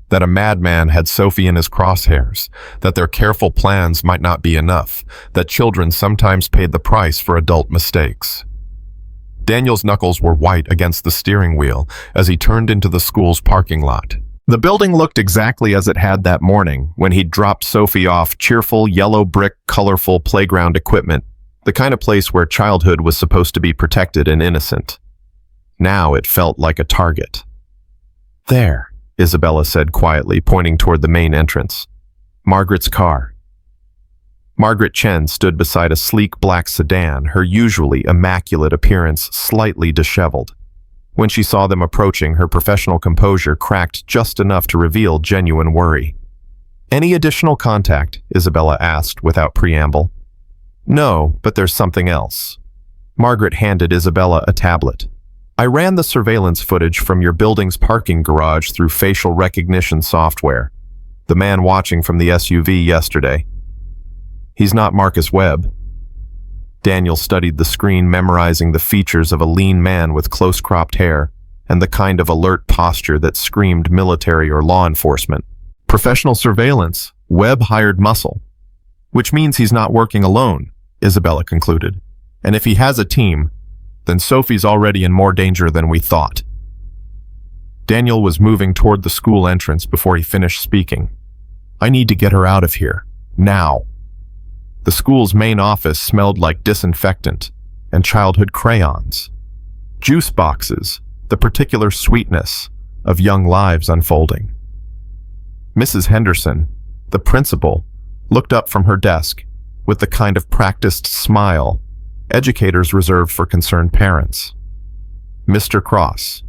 That a madman had Sophie in his crosshairs, that their careful plans might not be enough, that children sometimes paid the price for adult mistakes. Daniel's knuckles were white against the steering wheel as he turned into the school's parking lot. The building looked exactly as it had that morning when he'd dropped Sophie off: cheerful, yellow brick, colorful playground equipment, the kind of place where childhood was supposed to be protected and innocent. Now it felt like a target. "There," Isabella said quietly, pointing toward the main entrance. "Margaret's car." Margaret Chen stood beside a sleek black sedan, her usually immaculate appearance slightly disheveled. When she saw them approaching, her professional composure cracked just enough to reveal genuine worry. "Any additional contact?" Isabella asked without preamble. "No, but there's something else." Margaret handed Isabella a tablet. "I ran the surveillance footage from your building's parking garage through facial recognition software. The man watching from the SUV yesterday. He's not Marcus Webb." Daniel studied the screen, memorizing the features of a lean man with close-cropped hair and the kind of alert posture that screamed military or law enforcement. "Professional surveillance. Webb hired muscle." "Which means he's not working alone," Isabella concluded. "And if he has a team, then Sophie's already in more danger than we thought." Daniel was moving toward the school entrance before he finished speaking. "I need to get her out of here. Now." The school's main office smelled like disinfectant and childhood crayons. Juice boxes, the particular sweetness of young lives unfolding. Mrs. Henderson, the principal, looked up from her desk with the kind of practiced smile educators reserve for concerned parents. "Mr. Cross,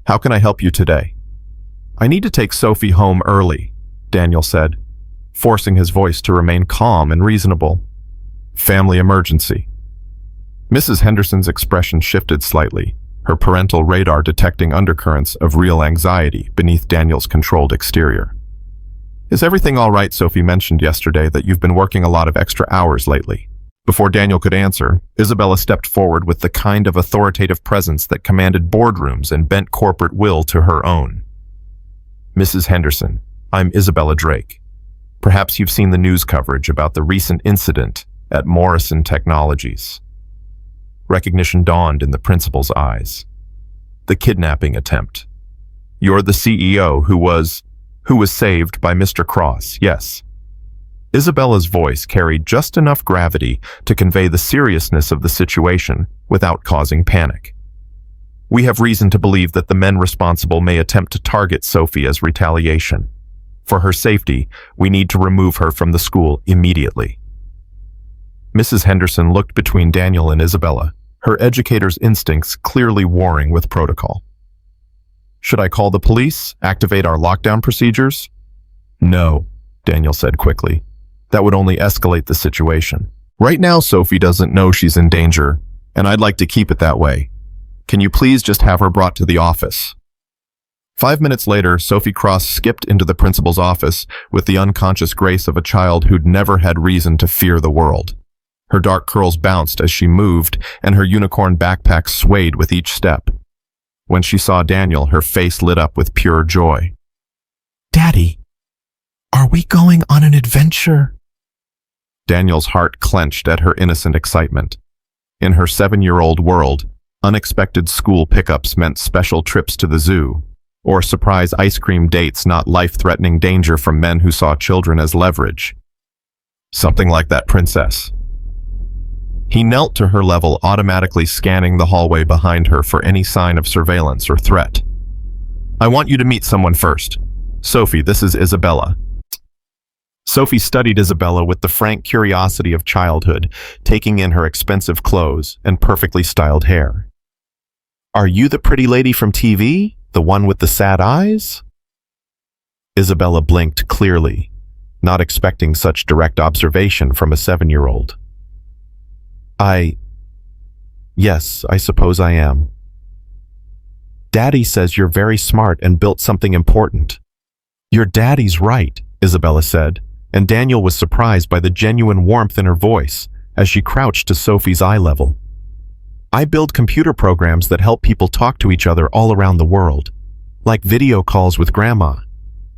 how can I help you today?" "I need to take Sophie home early," Daniel said, forcing his voice to remain calm and reasonable. "Family emergency." Mrs. Henderson's expression shifted slightly, her parental radar detecting undercurrents of real anxiety beneath Daniel's controlled exterior. "Is everything all right? Sophie mentioned yesterday that you've been working a lot of extra hours lately." Before Daniel could answer, Isabella stepped forward with the kind of authoritative presence that commanded boardrooms and bent corporate will to her own. "Mrs. Henderson, I'm Isabella Drake. Perhaps you've seen the news coverage about the recent incident at Morrison Technologies." Recognition dawned in the principal's eyes. "The kidnapping attempt. You're the CEO who was saved by Mr. Cross, yes." Isabella's voice carried just enough gravity to convey the seriousness of the situation without causing panic. "We have reason to believe that the men responsible may attempt to target Sophie as retaliation. For her safety, we need to remove her from the school immediately." Mrs. Henderson looked between Daniel and Isabella, her educator's instincts clearly warring with protocol. Should I call the police? Activate our lockdown procedures? No, Daniel said quickly. That would only escalate the situation. Right now, Sophie doesn't know she's in danger, and I'd like to keep it that way. Can you please just have her brought to the office? 5 minutes later, Sophie Cross skipped into the principal's office with the unconscious grace of a child who'd never had reason to fear the world. Her dark curls bounced as she moved, and her unicorn backpack swayed with each step. When she saw Daniel, her face lit up with pure joy. Daddy, are we going on an adventure? Daniel's heart clenched at her innocent excitement. In her 7-year-old world, unexpected school pickups meant special trips to the zoo, or surprise ice cream dates, not life-threatening danger from men who saw children as leverage. Something like that princess. He knelt to her level, automatically scanning the hallway behind her for any sign of surveillance or threat. I want you to meet someone first. Sophie, this is Isabella. Sophie studied Isabella with the frank curiosity of childhood, taking in her expensive clothes and perfectly styled hair. Are you the pretty lady from TV? The one with the sad eyes? Isabella blinked clearly, not expecting such direct observation from a 7-year-old. Yes, I suppose I am. Daddy says you're very smart and built something important. Your daddy's right, Isabella said, and Daniel was surprised by the genuine warmth in her voice as she crouched to Sophie's eye level. I build computer programs that help people talk to each other all around the world, like video calls with Grandma.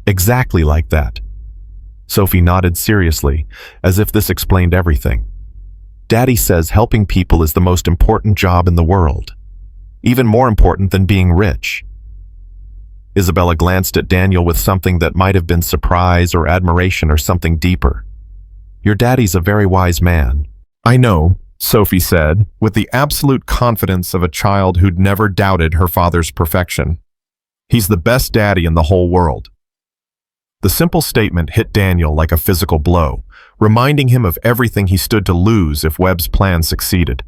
Exactly like that. Sophie nodded seriously, as if this explained everything. Daddy says helping people is the most important job in the world, even more important than being rich. Isabella glanced at Daniel with something that might have been surprise or admiration or something deeper. Your daddy's a very wise man. I know, Sophie said, with the absolute confidence of a child who'd never doubted her father's perfection. He's the best daddy in the whole world. The simple statement hit Daniel like a physical blow, reminding him of everything he stood to lose if Webb's plan succeeded.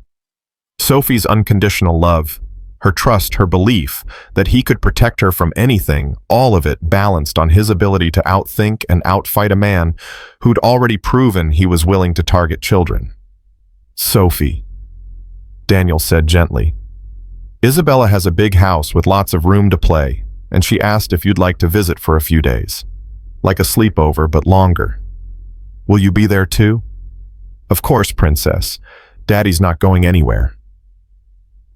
Sophie's unconditional love, her trust, her belief that he could protect her from anything, all of it balanced on his ability to outthink and outfight a man who'd already proven he was willing to target children. Sophie, Daniel said gently. Isabella has a big house with lots of room to play, and she asked if you'd like to visit for a few days. Like a sleepover, but longer. Will you be there too? Of course, Princess. Daddy's not going anywhere.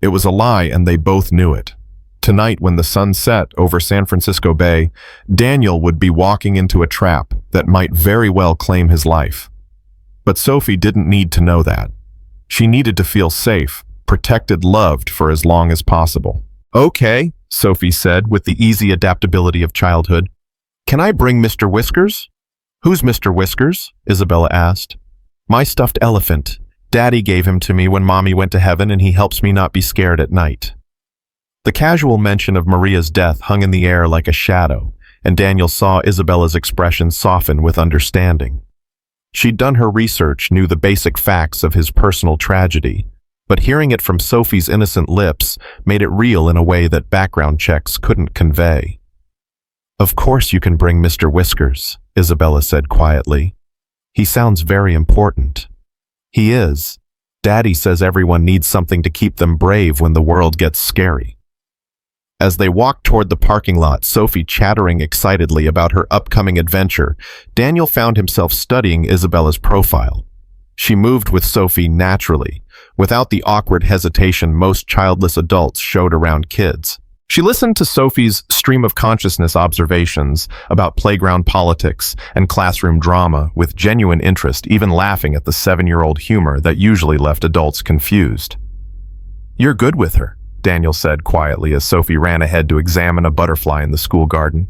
It was a lie, and they both knew it. Tonight, when the sun set over San Francisco Bay, Daniel would be walking into a trap that might very well claim his life. But Sophie didn't need to know that. She needed to feel safe, protected, loved for as long as possible. Okay, Sophie said with the easy adaptability of childhood. Can I bring Mr. Whiskers? Who's Mr. Whiskers? Isabella asked. My stuffed elephant. Daddy gave him to me when Mommy went to heaven, and he helps me not be scared at night. The casual mention of Maria's death hung in the air like a shadow, and Daniel saw Isabella's expression soften with understanding. She'd done her research, knew the basic facts of his personal tragedy, but hearing it from Sophie's innocent lips made it real in a way that background checks couldn't convey. Of course you can bring Mr. Whiskers, Isabella said quietly. He sounds very important. He is. Daddy says everyone needs something to keep them brave when the world gets scary. As they walked toward the parking lot, Sophie chattering excitedly about her upcoming adventure, Daniel found himself studying Isabella's profile. She moved with Sophie naturally, without the awkward hesitation most childless adults showed around kids. She listened to Sophie's stream of consciousness observations about playground politics and classroom drama with genuine interest, even laughing at the 7-year-old humor that usually left adults confused. You're good with her, Daniel said quietly as Sophie ran ahead to examine a butterfly in the school garden.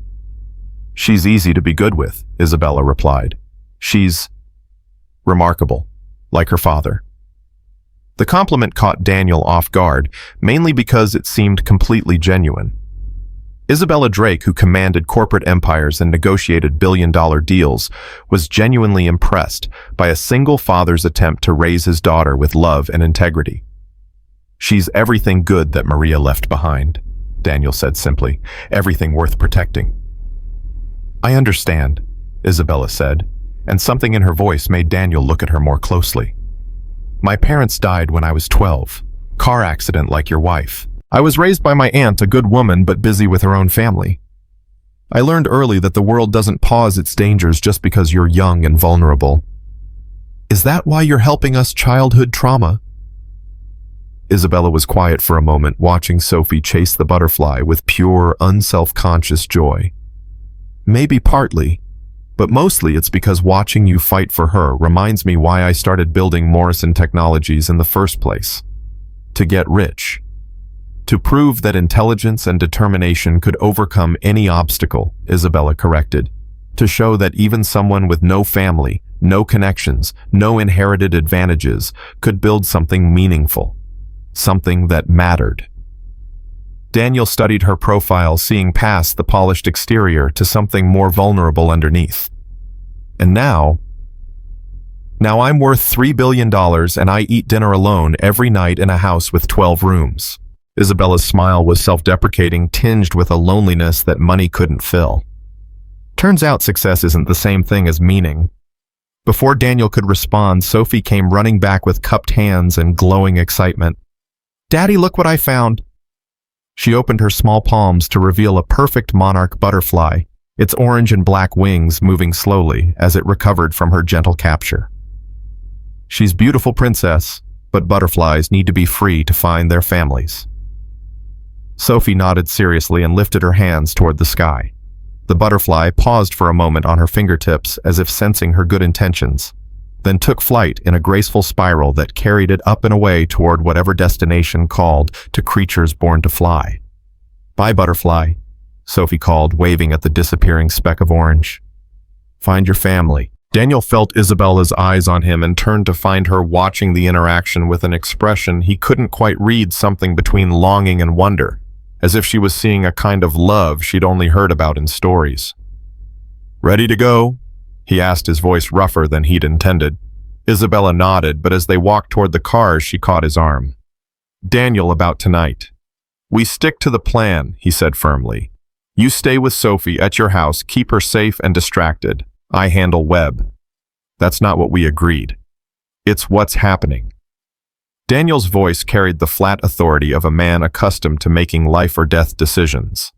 She's easy to be good with, Isabella replied. She's remarkable, like her father. The compliment caught Daniel off guard, mainly because it seemed completely genuine. Isabella Drake, who commanded corporate empires and negotiated billion-dollar deals, was genuinely impressed by a single father's attempt to raise his daughter with love and integrity. She's everything good that Maria left behind, Daniel said simply. Everything worth protecting. I understand, Isabella said, and something in her voice made Daniel look at her more closely. My parents died when I was 12. Car accident like your wife. I was raised by my aunt, a good woman but busy with her own family. I learned early that the world doesn't pause its dangers just because you're young and vulnerable. Is that why you're helping us childhood trauma? Isabella was quiet for a moment, watching Sophie chase the butterfly with pure, unself-conscious joy. Maybe partly, but mostly it's because watching you fight for her reminds me why I started building Morrison Technologies in the first place. To get rich. To prove that intelligence and determination could overcome any obstacle, Isabella corrected. To show that even someone with no family, no connections, no inherited advantages could build something meaningful. Something that mattered. Daniel studied her profile, seeing past the polished exterior to something more vulnerable underneath. And now I'm worth $3 billion and I eat dinner alone every night in a house with 12 rooms. Isabella's smile was self-deprecating, tinged with a loneliness that money couldn't fill. Turns out success isn't the same thing as meaning. Before Daniel could respond, Sophie came running back with cupped hands and glowing excitement. Daddy, look what I found. She opened her small palms to reveal a perfect monarch butterfly, its orange and black wings moving slowly as it recovered from her gentle capture. She's beautiful, princess, but butterflies need to be free to find their families. Sophie nodded seriously and lifted her hands toward the sky. The butterfly paused for a moment on her fingertips as if sensing her good intentions, then took flight in a graceful spiral that carried it up and away toward whatever destination called to creatures born to fly. Bye, butterfly, Sophie called, waving at the disappearing speck of orange. Find your family. Daniel felt Isabella's eyes on him and turned to find her watching the interaction with an expression he couldn't quite read, something between longing and wonder, as if she was seeing a kind of love she'd only heard about in stories. Ready to go? He asked, his voice rougher than he'd intended. Isabella nodded, but as they walked toward the cars, she caught his arm. Daniel, about tonight. We stick to the plan, he said firmly. You stay with Sophie at your house, keep her safe and distracted. I handle Webb. That's not what we agreed. It's what's happening. Daniel's voice carried the flat authority of a man accustomed to making life or death decisions.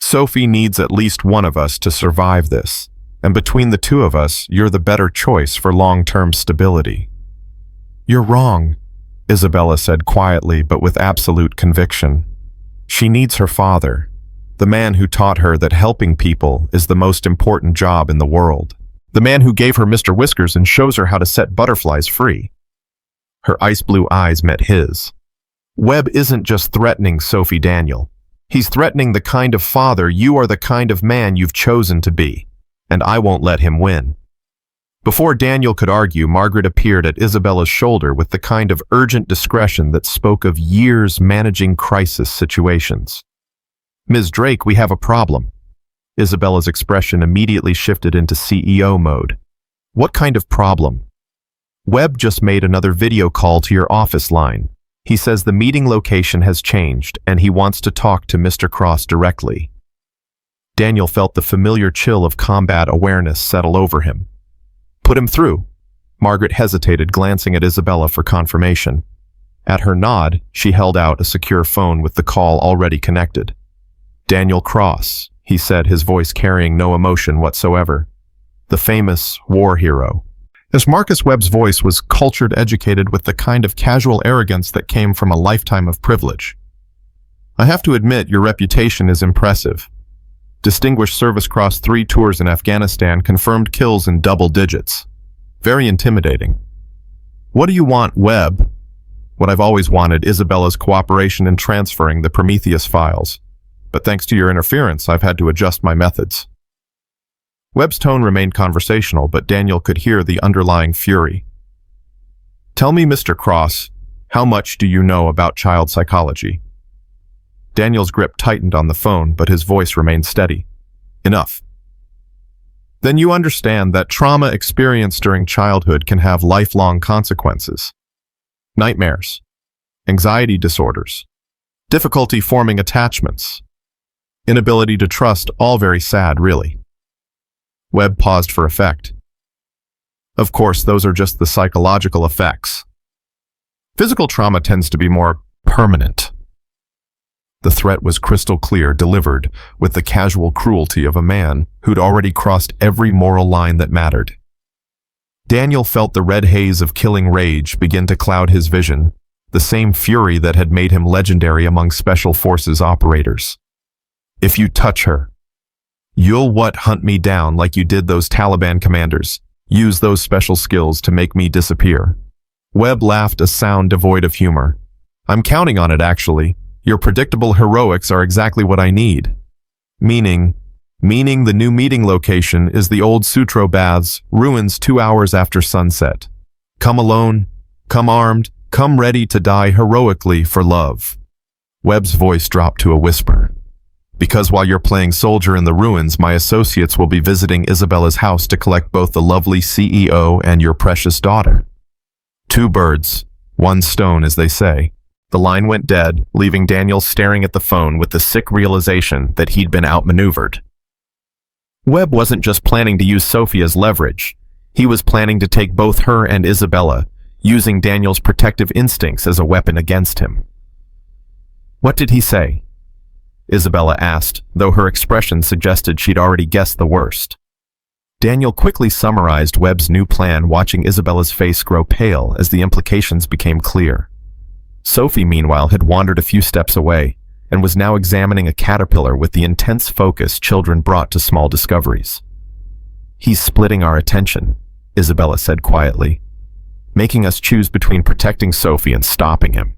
Sophie needs at least one of us to survive this. And between the two of us, you're the better choice for long-term stability. You're wrong, Isabella said quietly but with absolute conviction. She needs her father, the man who taught her that helping people is the most important job in the world. The man who gave her Mr. Whiskers and shows her how to set butterflies free. Her ice blue eyes met his. Webb isn't just threatening Sophie, Daniel. He's threatening the kind of father you are, the kind of man you've chosen to be. And I won't let him win. Before Daniel could argue, Margaret appeared at Isabella's shoulder with the kind of urgent discretion that spoke of years managing crisis situations. Ms. Drake, we have a problem. Isabella's expression immediately shifted into CEO mode. What kind of problem? Webb just made another video call to your office line. He says the meeting location has changed and he wants to talk to Mr. Cross directly. Daniel felt the familiar chill of combat awareness settle over him. Put him through. Margaret hesitated, glancing at Isabella for confirmation. At her nod, she held out a secure phone with the call already connected. Daniel Cross, he said, his voice carrying no emotion whatsoever. The famous war hero. As Marcus Webb's voice was cultured, educated with the kind of casual arrogance that came from a lifetime of privilege. I have to admit, your reputation is impressive. Distinguished Service Cross 3 tours in Afghanistan, confirmed kills in double digits. Very intimidating. What do you want, Webb? What I've always wanted, Isabella's cooperation in transferring the Prometheus files. But thanks to your interference, I've had to adjust my methods. Webb's tone remained conversational, but Daniel could hear the underlying fury. Tell me, Mr. Cross, how much do you know about child psychology? Daniel's grip tightened on the phone, but his voice remained steady. Enough. Then you understand that trauma experienced during childhood can have lifelong consequences. Nightmares. anxiety disorders, difficulty forming attachments, inability to trust, all very sad, really. Webb paused for effect. Of course, those are just the psychological effects. Physical trauma tends to be more permanent. The threat was crystal clear, delivered with the casual cruelty of a man who'd already crossed every moral line that mattered. Daniel felt the red haze of killing rage begin to cloud his vision, the same fury that had made him legendary among Special Forces operators. If you touch her, you'll hunt me down like you did those Taliban commanders. Use those special skills to make me disappear. Webb laughed, a sound devoid of humor. I'm counting on it, actually. Your predictable heroics are exactly what I need. Meaning the new meeting location is the old Sutro Baths, ruins 2 hours after sunset. Come alone, come armed, come ready to die heroically for love. Webb's voice dropped to a whisper. Because while you're playing soldier in the ruins, my associates will be visiting Isabella's house to collect both the lovely CEO and your precious daughter. 2 birds, 1 stone, as they say. The line went dead, leaving Daniel staring at the phone with the sick realization that he'd been outmaneuvered. Webb wasn't just planning to use Sophie as leverage. He was planning to take both her and Isabella, using Daniel's protective instincts as a weapon against him. What did he say? Isabella asked, though her expression suggested she'd already guessed the worst. Daniel quickly summarized Webb's new plan, watching Isabella's face grow pale as the implications became clear. Sophie, meanwhile, had wandered a few steps away and was now examining a caterpillar with the intense focus children brought to small discoveries. He's splitting our attention, Isabella said quietly, making us choose between protecting Sophie and stopping him.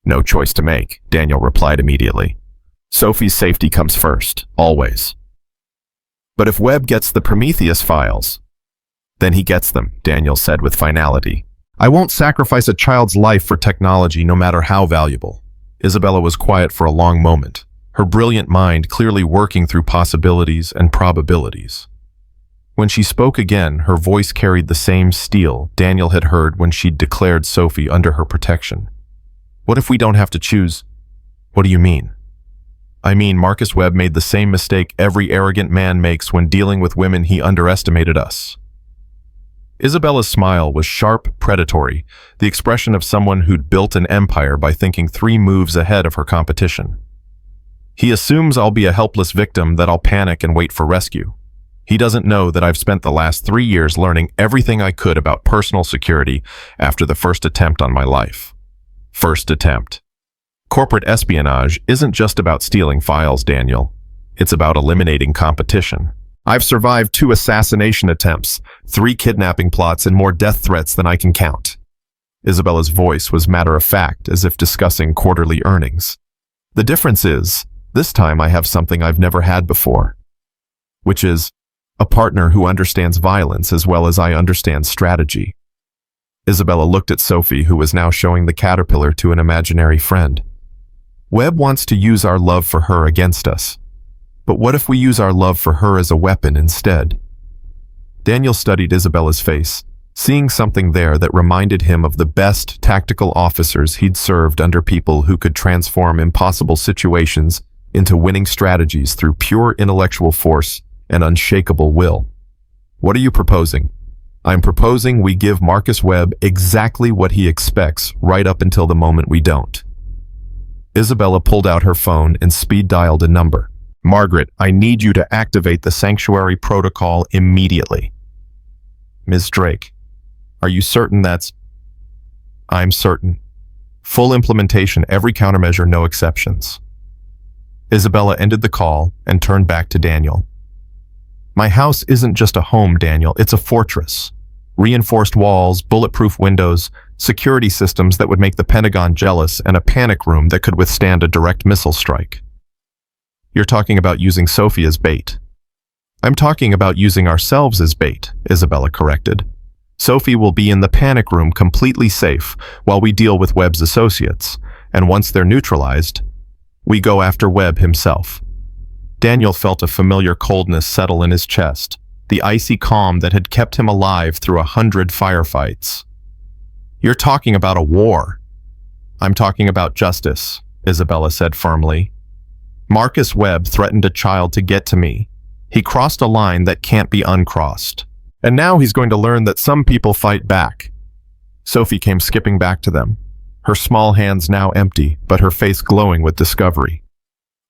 No choice to make, Daniel replied immediately. Sophie's safety comes first, always. But if Webb gets the Prometheus files, then he gets them, Daniel said with finality. I won't sacrifice a child's life for technology, no matter how valuable. Isabella was quiet for a long moment, her brilliant mind clearly working through possibilities and probabilities. When she spoke again, her voice carried the same steel Daniel had heard when she'd declared Sophie under her protection. What if we don't have to choose? What do you mean? I mean, Marcus Webb made the same mistake every arrogant man makes when dealing with women. He underestimated us. Isabella's smile was sharp, predatory, the expression of someone who'd built an empire by thinking 3 moves ahead of her competition. He assumes I'll be a helpless victim, that I'll panic and wait for rescue. He doesn't know that I've spent the last 3 years learning everything I could about personal security after the first attempt on my life. First attempt. Corporate espionage isn't just about stealing files, Daniel. It's about eliminating competition. I've survived 2 assassination attempts, 3 kidnapping plots, and more death threats than I can count. Isabella's voice was matter-of-fact, as if discussing quarterly earnings. The difference is, this time I have something I've never had before, which is a partner who understands violence as well as I understand strategy. Isabella looked at Sophie, who was now showing the caterpillar to an imaginary friend. Webb wants to use our love for her against us. But what if we use our love for her as a weapon instead? Daniel studied Isabella's face, seeing something there that reminded him of the best tactical officers he'd served under, people who could transform impossible situations into winning strategies through pure intellectual force and unshakable will. What are you proposing? I'm proposing we give Marcus Webb exactly what he expects right up until the moment we don't. Isabella pulled out her phone and speed-dialed a number. Margaret, I need you to activate the sanctuary protocol immediately. Ms. Drake, are you certain that's... I'm certain. Full implementation, every countermeasure, no exceptions. Isabella ended the call and turned back to Daniel. My house isn't just a home, Daniel, it's a fortress. Reinforced walls, bulletproof windows, security systems that would make the Pentagon jealous, and a panic room that could withstand a direct missile strike. You're talking about using Sophie as bait. I'm talking about using ourselves as bait, Isabella corrected. Sophie will be in the panic room completely safe while we deal with Webb's associates, and once they're neutralized, we go after Webb himself. Daniel felt a familiar coldness settle in his chest, the icy calm that had kept him alive through 100 firefights. You're talking about a war. I'm talking about justice, Isabella said firmly. Marcus Webb threatened a child to get to me. He crossed a line that can't be uncrossed. And now he's going to learn that some people fight back. Sophie came skipping back to them, her small hands now empty, but her face glowing with discovery.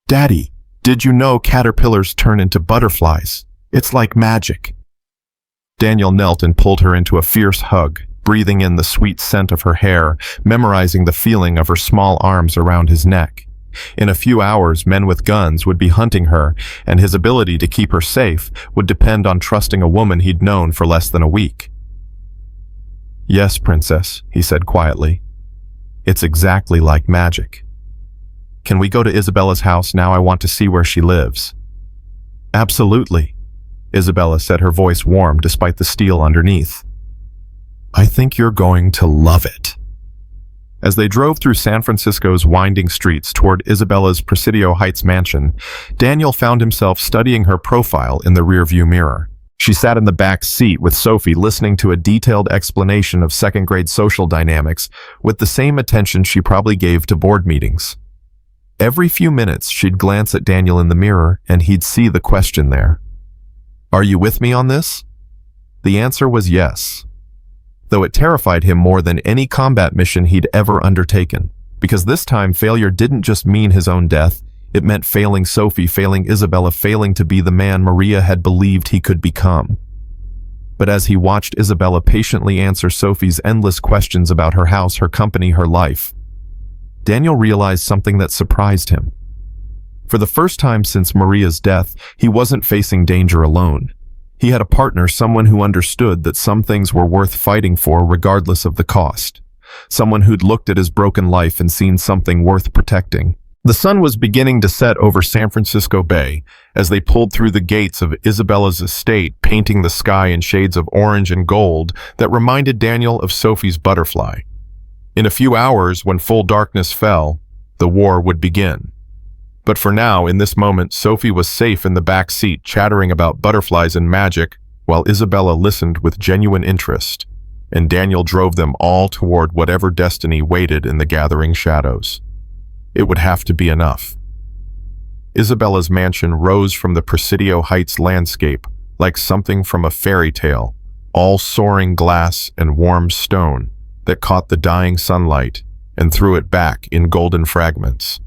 Daddy, did you know caterpillars turn into butterflies? It's like magic. Daniel knelt and pulled her into a fierce hug, breathing in the sweet scent of her hair, memorizing the feeling of her small arms around his neck. In a few hours, men with guns would be hunting her, and his ability to keep her safe would depend on trusting a woman he'd known for less than a week. Yes, Princess, he said quietly. It's exactly like magic. Can we go to Isabella's house now? I want to see where she lives. Absolutely, Isabella said, her voice warm despite the steel underneath. I think you're going to love it. As they drove through San Francisco's winding streets toward Isabella's Presidio Heights mansion, Daniel found himself studying her profile in the rearview mirror. She sat in the back seat with Sophie, listening to a detailed explanation of second-grade social dynamics with the same attention she probably gave to board meetings. Every few minutes, she'd glance at Daniel in the mirror, and he'd see the question there. Are you with me on this? The answer was yes, though it terrified him more than any combat mission he'd ever undertaken, because this time failure didn't just mean his own death, it meant failing Sophie, failing Isabella, failing to be the man Maria had believed he could become. But as he watched Isabella patiently answer Sophie's endless questions about her house, her company, her life, Daniel realized something that surprised him. For the first time since Maria's death, he wasn't facing danger alone. He had a partner, someone who understood that some things were worth fighting for regardless of the cost. Someone who'd looked at his broken life and seen something worth protecting. The sun was beginning to set over San Francisco Bay as they pulled through the gates of Isabella's estate, painting the sky in shades of orange and gold that reminded Daniel of Sophie's butterfly. In a few hours, when full darkness fell, the war would begin. But for now, in this moment, Sophie was safe in the back seat, chattering about butterflies and magic, while Isabella listened with genuine interest, and Daniel drove them all toward whatever destiny waited in the gathering shadows. It would have to be enough. Isabella's mansion rose from the Presidio Heights landscape like something from a fairy tale, all soaring glass and warm stone that caught the dying sunlight and threw it back in golden fragments.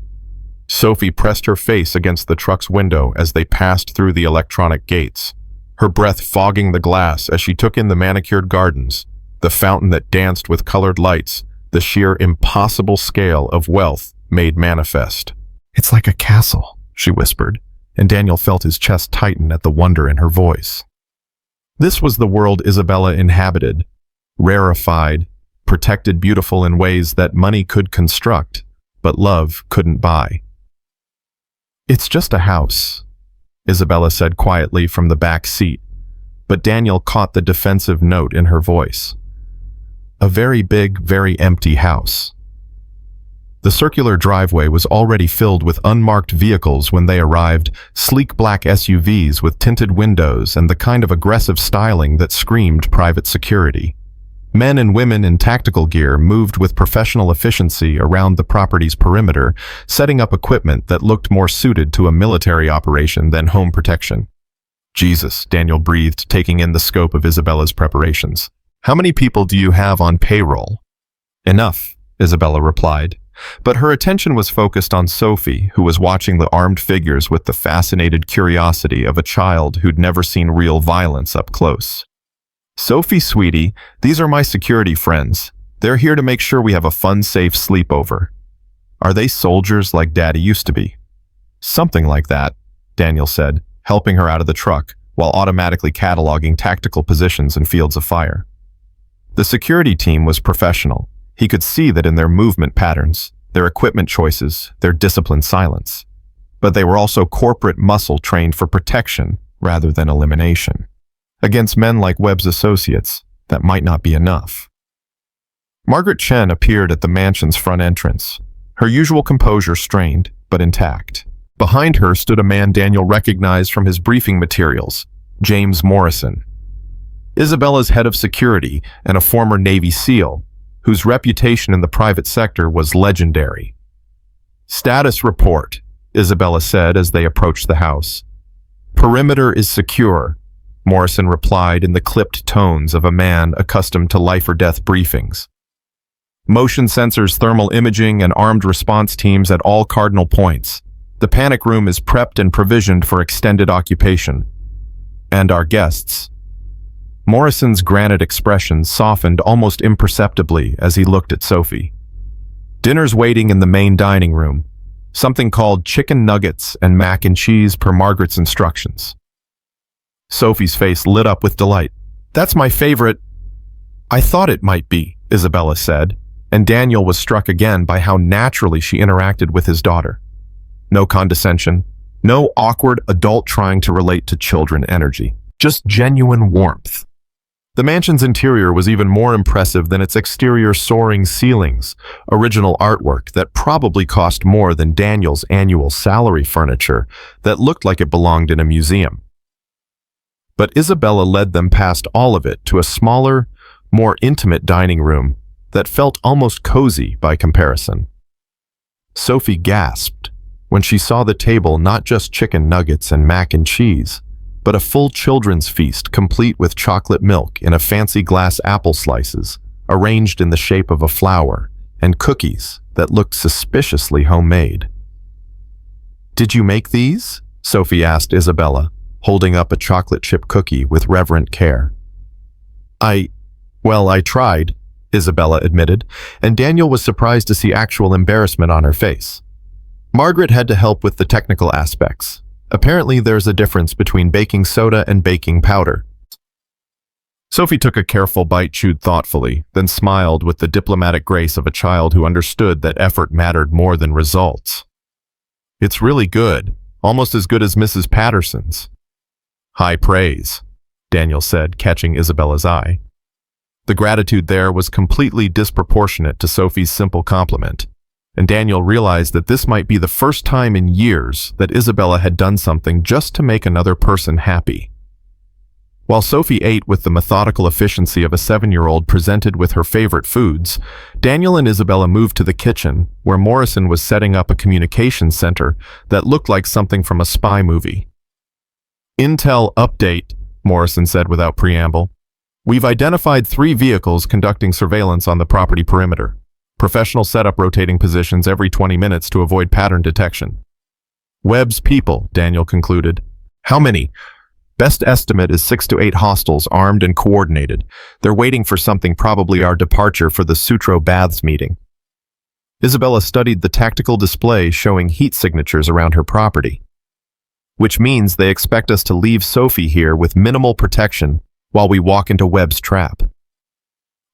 Sophie pressed her face against the truck's window as they passed through the electronic gates, her breath fogging the glass as she took in the manicured gardens, the fountain that danced with colored lights, the sheer impossible scale of wealth made manifest. It's like a castle, she whispered, and Daniel felt his chest tighten at the wonder in her voice. This was the world Isabella inhabited, rarefied, protected, beautiful in ways that money could construct, but love couldn't buy. It's just a house, Isabella said quietly from the back seat, but Daniel caught the defensive note in her voice. A very big, very empty house. The circular driveway was already filled with unmarked vehicles when they arrived, sleek black SUVs with tinted windows and the kind of aggressive styling that screamed private security. Men and women in tactical gear moved with professional efficiency around the property's perimeter, setting up equipment that looked more suited to a military operation than home protection. Jesus, Daniel breathed, taking in the scope of Isabella's preparations. How many people do you have on payroll? Enough, Isabella replied. But her attention was focused on Sophie, who was watching the armed figures with the fascinated curiosity of a child who'd never seen real violence up close. Sophie, sweetie, these are my security friends. They're here to make sure we have a fun, safe sleepover. Are they soldiers like Daddy used to be? Something like that, Daniel said, helping her out of the truck, while automatically cataloging tactical positions and fields of fire. The security team was professional. He could see that in their movement patterns, their equipment choices, their disciplined silence. But they were also corporate muscle trained for protection rather than elimination. Against men like Webb's associates, that might not be enough. Margaret Chen appeared at the mansion's front entrance, her usual composure strained, but intact. Behind her stood a man Daniel recognized from his briefing materials, James Morrison. Isabella's head of security and a former Navy SEAL, whose reputation in the private sector was legendary. "Status report," Isabella said as they approached the house. "Perimeter is secure," Morrison replied in the clipped tones of a man accustomed to life-or-death briefings. "Motion sensors, thermal imaging, and armed response teams at all cardinal points. The panic room is prepped and provisioned for extended occupation. And our guests." Morrison's granite expression softened almost imperceptibly as he looked at Sophie. "Dinner's waiting in the main dining room. Something called chicken nuggets and mac and cheese per Margaret's instructions." Sophie's face lit up with delight. "That's my favorite." "I thought it might be," Isabella said, and Daniel was struck again by how naturally she interacted with his daughter. No condescension, no awkward adult trying to relate to children energy, just genuine warmth. The mansion's interior was even more impressive than its exterior soaring ceilings, original artwork that probably cost more than Daniel's annual salary furniture that looked like it belonged in a museum. But Isabella led them past all of it to a smaller, more intimate dining room that felt almost cozy by comparison. Sophie gasped when she saw the table not just chicken nuggets and mac and cheese, but a full children's feast complete with chocolate milk in a fancy glass apple slices, arranged in the shape of a flower, and cookies that looked suspiciously homemade. "Did you make these?" Sophie asked Isabella, holding up a chocolate chip cookie with reverent care. I tried," Isabella admitted, and Daniel was surprised to see actual embarrassment on her face. "Margaret had to help with the technical aspects. Apparently there's a difference between baking soda and baking powder." Sophie took a careful bite, chewed thoughtfully, then smiled with the diplomatic grace of a child who understood that effort mattered more than results. "It's really good, almost as good as Mrs. Patterson's." "High praise," Daniel said, catching Isabella's eye. The gratitude there was completely disproportionate to Sophie's simple compliment, and Daniel realized that this might be the first time in years that Isabella had done something just to make another person happy. While Sophie ate with the methodical efficiency of a 7-year-old presented with her favorite foods, Daniel and Isabella moved to the kitchen, where Morrison was setting up a communications center that looked like something from a spy movie. "Intel update," Morrison said without preamble. "We've identified 3 vehicles conducting surveillance on the property perimeter. Professional setup rotating positions every 20 minutes to avoid pattern detection." "Webb's people," Daniel concluded. "How many?" "Best estimate is 6 to 8 hostiles armed and coordinated. They're waiting for something, probably our departure for the Sutro Baths meeting." Isabella studied the tactical display showing heat signatures around her property. "Which means they expect us to leave Sophie here with minimal protection while we walk into Webb's trap."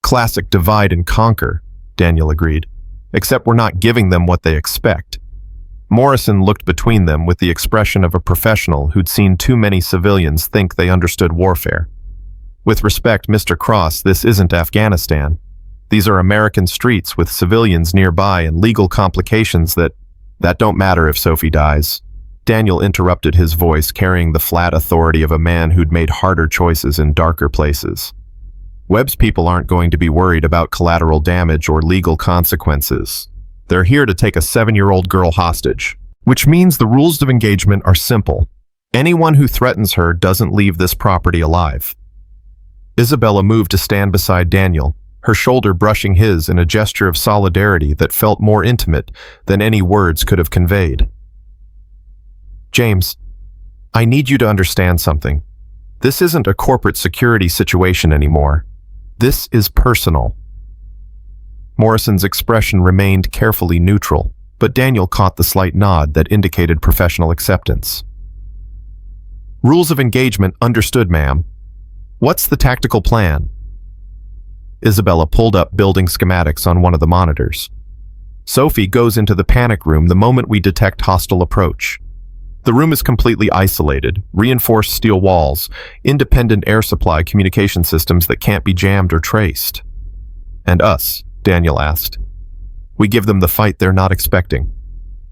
"Classic divide and conquer," Daniel agreed, "except we're not giving them what they expect." Morrison looked between them with the expression of a professional who'd seen too many civilians think they understood warfare. "With respect, Mr. Cross, this isn't Afghanistan. These are American streets with civilians nearby and legal complications that don't matter if Sophie dies." Daniel interrupted, his voice carrying the flat authority of a man who'd made harder choices in darker places. "Webb's people aren't going to be worried about collateral damage or legal consequences. They're here to take a 7-year-old girl hostage, which means the rules of engagement are simple. Anyone who threatens her doesn't leave this property alive." Isabella moved to stand beside Daniel, her shoulder brushing his in a gesture of solidarity that felt more intimate than any words could have conveyed. "James, I need you to understand something. This isn't a corporate security situation anymore. This is personal." Morrison's expression remained carefully neutral, but Daniel caught the slight nod that indicated professional acceptance. "Rules of engagement understood, ma'am. What's the tactical plan?" Isabella pulled up building schematics on one of the monitors. "Sophie goes into the panic room the moment we detect hostile approach. The room is completely isolated, reinforced steel walls, independent air supply communication systems that can't be jammed or traced." "And us?" Daniel asked. "We give them the fight they're not expecting,"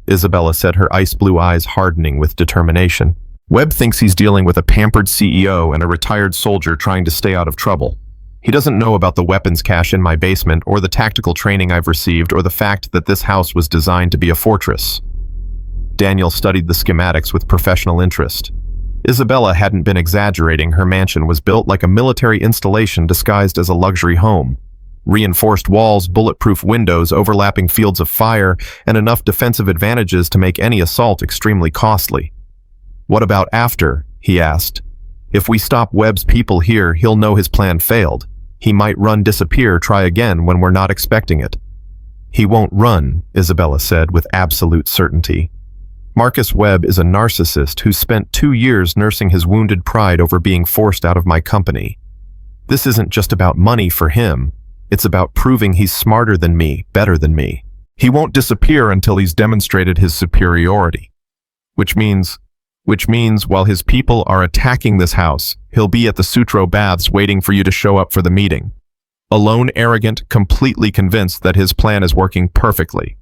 Isabella said, her ice blue eyes hardening with determination. "Webb thinks he's dealing with a pampered CEO and a retired soldier trying to stay out of trouble. He doesn't know about the weapons cache in my basement or the tactical training I've received or the fact that this house was designed to be a fortress. Daniel studied the schematics with professional interest. Isabella hadn't been exaggerating. Her mansion was built like a military installation disguised as a luxury home. Reinforced walls, bulletproof windows, overlapping fields of fire, and enough defensive advantages to make any assault extremely costly. "What about after?" he asked. "If we stop Webb's people here, he'll know his plan failed. He might run, disappear, try again when we're not expecting it." "He won't run," Isabella said with absolute certainty. "Marcus Webb is a narcissist who spent 2 years nursing his wounded pride over being forced out of my company. This isn't just about money for him. It's about proving he's smarter than me, better than me. He won't disappear until he's demonstrated his superiority. Which means while his people are attacking this house, he'll be at the Sutro Baths waiting for you to show up for the meeting. Alone, arrogant, completely convinced that his plan is working perfectly."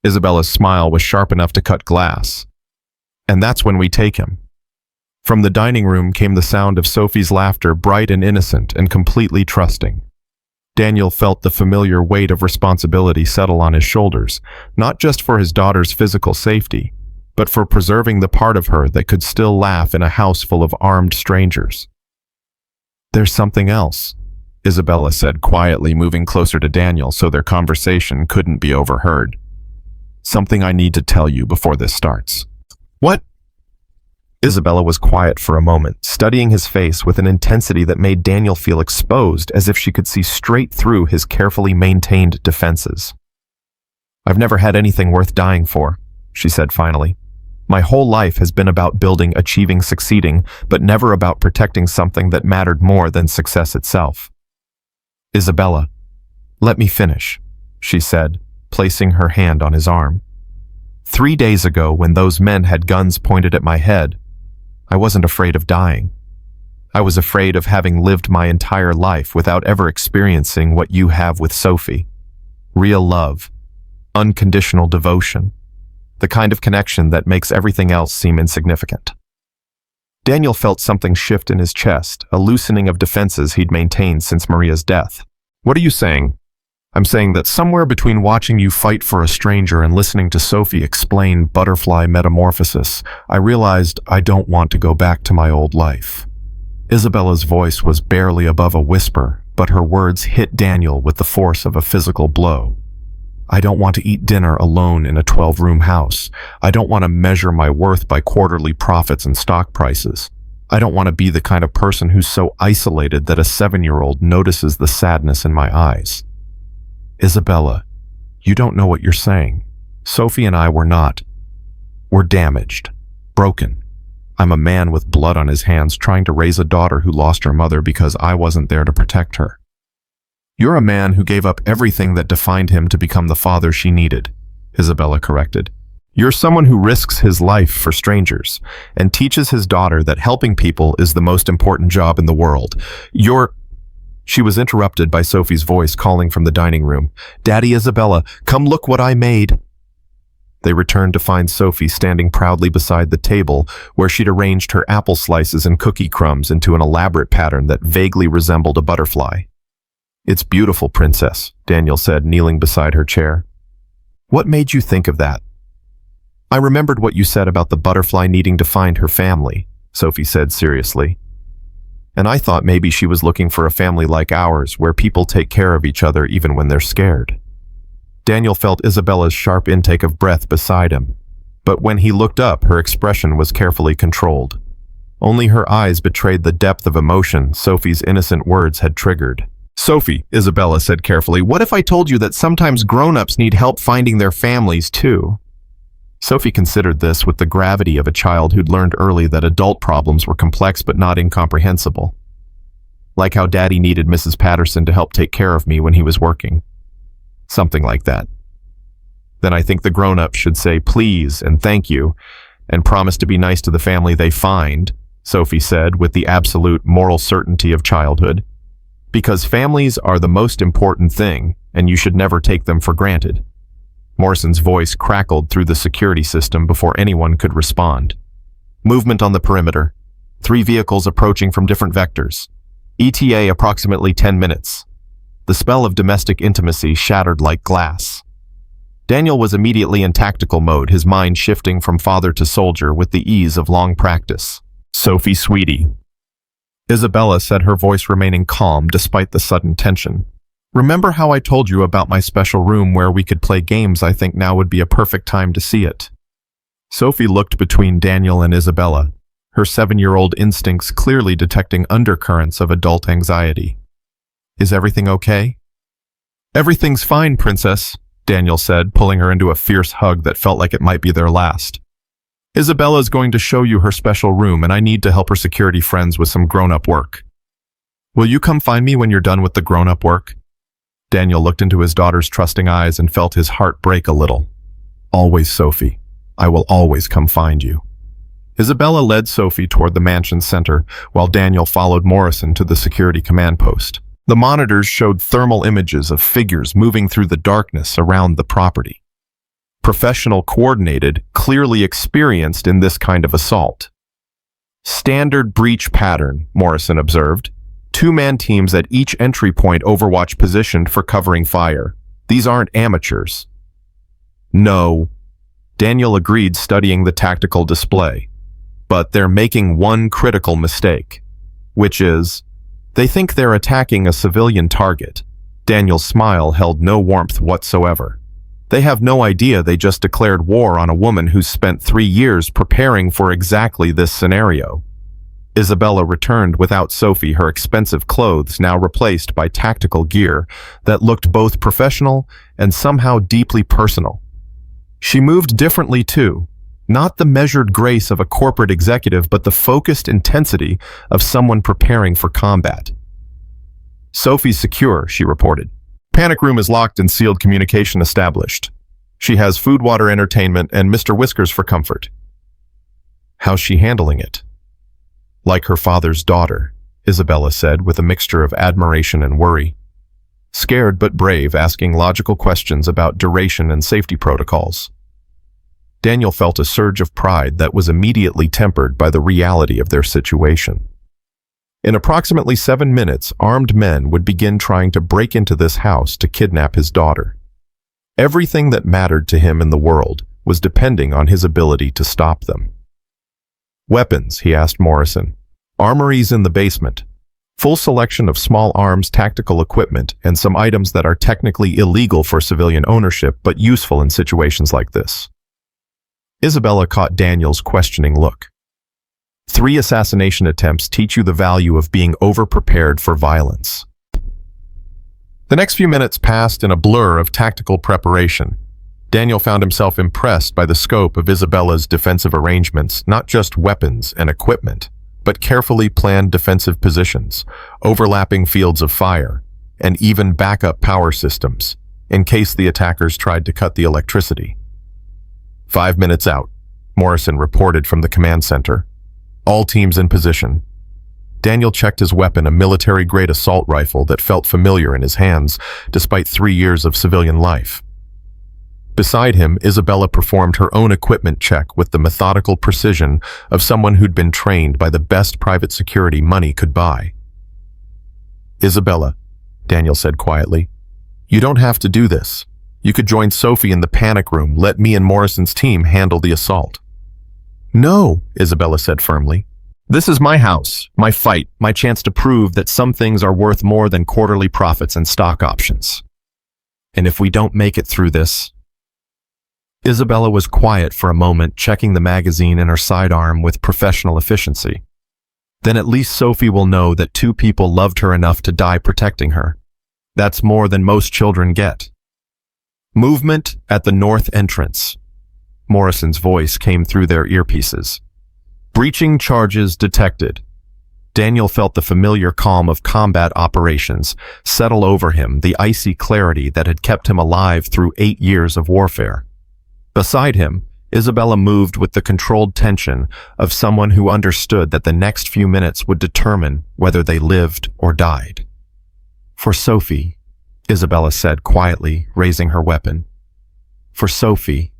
Isabella's smile was sharp enough to cut glass. "And that's when we take him." From the dining room came the sound of Sophie's laughter, bright and innocent and completely trusting. Daniel felt the familiar weight of responsibility settle on his shoulders, not just for his daughter's physical safety, but for preserving the part of her that could still laugh in a house full of armed strangers. "There's something else," Isabella said quietly, moving closer to Daniel so their conversation couldn't be overheard. "Something I need to tell you before this starts." "What?" Isabella was quiet for a moment, studying his face with an intensity that made Daniel feel exposed, as if she could see straight through his carefully maintained defenses. "I've never had anything worth dying for," she said finally. "My whole life has been about building, achieving, succeeding, but never about protecting something that mattered more than success itself." "Isabella, let me finish," she said, placing her hand on his arm. 3 days ago, when those men had guns pointed at my head, I wasn't afraid of dying. I was afraid of having lived my entire life without ever experiencing what you have with Sophie. Real love, unconditional devotion, the kind of connection that makes everything else seem insignificant. Daniel felt something shift in his chest, a loosening of defenses he'd maintained since Maria's death. "What are you saying?" "I'm saying that somewhere between watching you fight for a stranger and listening to Sophie explain butterfly metamorphosis, I realized I don't want to go back to my old life." Isabella's voice was barely above a whisper, but her words hit Daniel with the force of a physical blow. "I don't want to eat dinner alone in a 12-room house. I don't want to measure my worth by quarterly profits and stock prices. I don't want to be the kind of person who's so isolated that a 7-year-old notices the sadness in my eyes." "Isabella, you don't know what you're saying. Sophie and I were not. We're damaged, broken. I'm a man with blood on his hands trying to raise a daughter who lost her mother because I wasn't there to protect her. You're a man who gave up everything that defined him to become the father she needed," Isabella corrected. "You're someone who risks his life for strangers and teaches his daughter that helping people is the most important job in the world. She was interrupted by Sophie's voice calling from the dining room. "Daddy, Isabella, come look what I made." They returned to find Sophie standing proudly beside the table where she'd arranged her apple slices and cookie crumbs into an elaborate pattern that vaguely resembled a butterfly. "It's beautiful, Princess," Daniel said, kneeling beside her chair. "What made you think of that?" "I remembered what you said about the butterfly needing to find her family," Sophie said seriously. "And I thought maybe she was looking for a family like ours, where people take care of each other even when they're scared." Daniel felt Isabella's sharp intake of breath beside him, but when he looked up, her expression was carefully controlled. Only her eyes betrayed the depth of emotion Sophie's innocent words had triggered. "Sophie," Isabella said carefully, "what if I told you that sometimes grown-ups need help finding their families too?" Sophie considered this with the gravity of a child who'd learned early that adult problems were complex but not incomprehensible. Like how Daddy needed Mrs. Patterson to help take care of me when he was working. Something like that. "Then I think the grown-ups should say please and thank you, and promise to be nice to the family they find," Sophie said with the absolute moral certainty of childhood. "Because families are the most important thing, and you should never take them for granted." Morrison's voice crackled through the security system before anyone could respond. "Movement on the perimeter. 3 vehicles approaching from different vectors. ETA approximately 10 minutes. The spell of domestic intimacy shattered like glass. Daniel was immediately in tactical mode, his mind shifting from father to soldier with the ease of long practice. "Sophie, sweetie," Isabella said, her voice remaining calm despite the sudden tension. "Remember how I told you about my special room where we could play games? I think now would be a perfect time to see it." Sophie looked between Daniel and Isabella, her 7-year-old instincts clearly detecting undercurrents of adult anxiety. "Is everything okay?" "Everything's fine, princess," Daniel said, pulling her into a fierce hug that felt like it might be their last. "Isabella's going to show you her special room, and I need to help her security friends with some grown-up work. Will you come find me when you're done with the grown-up work?" Daniel looked into his daughter's trusting eyes and felt his heart break a little. "Always, Sophie. I will always come find you." Isabella led Sophie toward the mansion's center, while Daniel followed Morrison to the security command post. The monitors showed thermal images of figures moving through the darkness around the property. Professional, coordinated, clearly experienced in this kind of assault. "Standard breach pattern," Morrison observed. 2-man teams at each entry point, Overwatch positioned for covering fire. "These aren't amateurs." "No," Daniel agreed, studying the tactical display. "But they're making one critical mistake, which is, they think they're attacking a civilian target." Daniel's smile held no warmth whatsoever. "They have no idea they just declared war on a woman who's spent 3 years preparing for exactly this scenario." Isabella returned without Sophie, her expensive clothes now replaced by tactical gear that looked both professional and somehow deeply personal. She moved differently too, not the measured grace of a corporate executive, but the focused intensity of someone preparing for combat. "Sophie's secure," she reported. "Panic room is locked and sealed, communication established. She has food, water, entertainment, and Mr. Whiskers for comfort." "How's she handling it?" "Like her father's daughter," Isabella said with a mixture of admiration and worry. "Scared but brave, asking logical questions about duration and safety protocols." Daniel felt a surge of pride that was immediately tempered by the reality of their situation. In approximately 7 minutes, armed men would begin trying to break into this house to kidnap his daughter. Everything that mattered to him in the world was depending on his ability to stop them. "Weapons?" he asked Morrison. "Armories in the basement. Full selection of small arms, tactical equipment, and some items that are technically illegal for civilian ownership but useful in situations like this." Isabella caught Daniel's questioning look. 3 assassination attempts teach you the value of being over-prepared for violence." The next few minutes passed in a blur of tactical preparation. Daniel found himself impressed by the scope of Isabella's defensive arrangements, not just weapons and equipment, but carefully planned defensive positions, overlapping fields of fire, and even backup power systems, in case the attackers tried to cut the electricity. 5 minutes out, Morrison reported from the command center. "All teams in position." Daniel checked his weapon, a military-grade assault rifle that felt familiar in his hands, despite 3 years of civilian life. Beside him, Isabella performed her own equipment check with the methodical precision of someone who'd been trained by the best private security money could buy. "Isabella," Daniel said quietly, "you don't have to do this. You could join Sophie in the panic room. Let me and Morrison's team handle the assault." "No," Isabella said firmly. "This is my house, my fight, my chance to prove that some things are worth more than quarterly profits and stock options. And if we don't make it through this..." Isabella was quiet for a moment, checking the magazine in her sidearm with professional efficiency. "Then at least Sophie will know that 2 people loved her enough to die protecting her. That's more than most children get." "Movement at the north entrance." Morrison's voice came through their earpieces. "Breaching charges detected." Daniel felt the familiar calm of combat operations settle over him, the icy clarity that had kept him alive through 8 years of warfare. Beside him, Isabella moved with the controlled tension of someone who understood that the next few minutes would determine whether they lived or died. "For Sophie," Isabella said quietly, raising her weapon. "For Sophie,"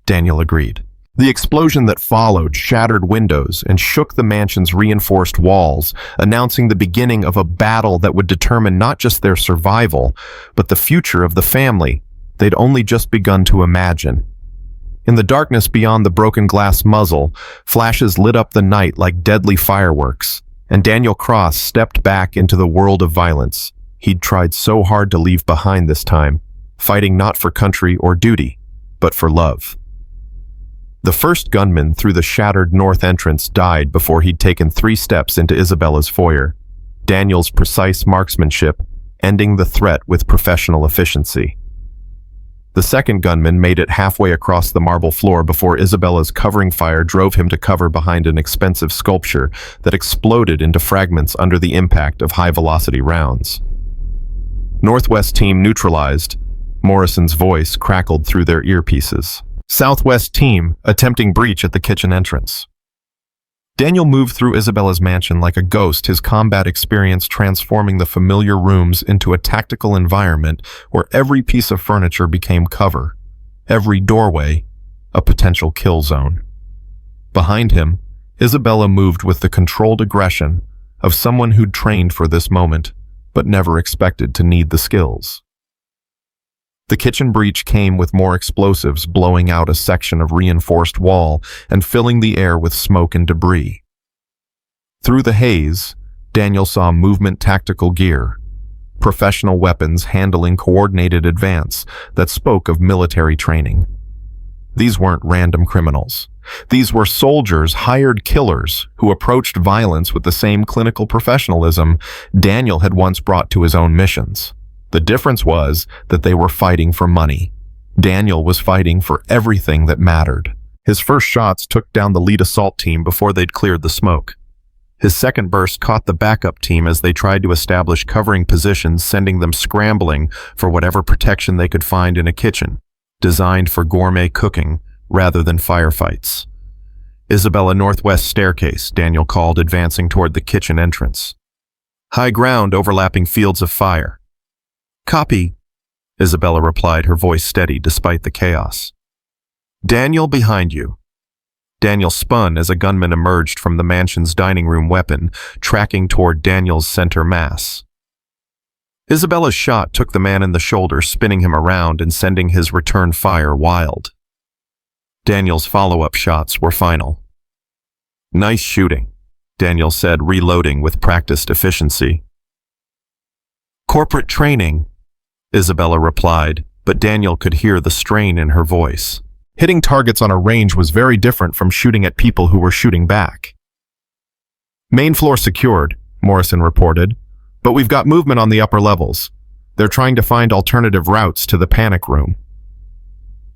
Daniel agreed. The explosion that followed shattered windows and shook the mansion's reinforced walls, announcing the beginning of a battle that would determine not just their survival, but the future of the family they'd only just begun to imagine. In the darkness beyond the broken glass muzzle, flashes lit up the night like deadly fireworks, and Daniel Cross stepped back into the world of violence he'd tried so hard to leave behind this time, fighting not for country or duty, but for love. The first gunman through the shattered north entrance died before he'd taken 3 steps into Isabella's foyer, Daniel's precise marksmanship ending the threat with professional efficiency. The second gunman made it halfway across the marble floor before Isabella's covering fire drove him to cover behind an expensive sculpture that exploded into fragments under the impact of high-velocity rounds. Northwest team neutralized. Morrison's voice crackled through their earpieces. Southwest team attempting breach at the kitchen entrance. Daniel moved through Isabella's mansion like a ghost, his combat experience transforming the familiar rooms into a tactical environment where every piece of furniture became cover, every doorway a potential kill zone. Behind him, Isabella moved with the controlled aggression of someone who'd trained for this moment, but never expected to need the skills. The kitchen breach came with more explosives blowing out a section of reinforced wall and filling the air with smoke and debris. Through the haze, Daniel saw movement tactical gear, professional weapons handling coordinated advance that spoke of military training. These weren't random criminals. These were soldiers, hired killers, who approached violence with the same clinical professionalism Daniel had once brought to his own missions. The difference was that they were fighting for money. Daniel was fighting for everything that mattered. His first shots took down the lead assault team before they'd cleared the smoke. His second burst caught the backup team as they tried to establish covering positions, sending them scrambling for whatever protection they could find in a kitchen, designed for gourmet cooking rather than firefights. Isabella Northwest staircase, Daniel called, advancing toward the kitchen entrance. High ground overlapping fields of fire. Copy, Isabella replied, her voice steady despite the chaos. Daniel, behind you. Daniel spun as a gunman emerged from the mansion's dining room weapon, tracking toward Daniel's center mass. Isabella's shot took the man in the shoulder, spinning him around and sending his return fire wild. Daniel's follow-up shots were final. Nice shooting, Daniel said, reloading with practiced efficiency. Corporate training, Isabella replied, but Daniel could hear the strain in her voice. Hitting targets on a range was very different from shooting at people who were shooting back. Main floor secured, Morrison reported, but we've got movement on the upper levels. They're trying to find alternative routes to the panic room.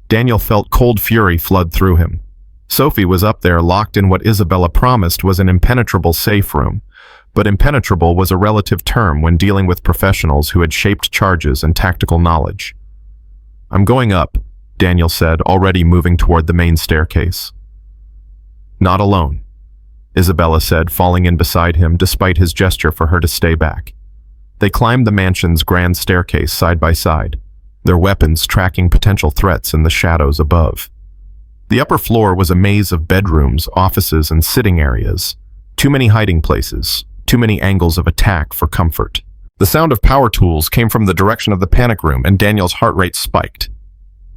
Daniel felt cold fury flood through him. Sophie was up there locked in what Isabella promised was an impenetrable safe room, but impenetrable was a relative term when dealing with professionals who had shaped charges and tactical knowledge. I'm going up, Daniel said, already moving toward the main staircase. Not alone, Isabella said, falling in beside him despite his gesture for her to stay back. They climbed the mansion's grand staircase side by side, their weapons tracking potential threats in the shadows above. The upper floor was a maze of bedrooms, offices, and sitting areas. Too many hiding places, too many angles of attack for comfort. The sound of power tools came from the direction of the panic room, and Daniel's heart rate spiked.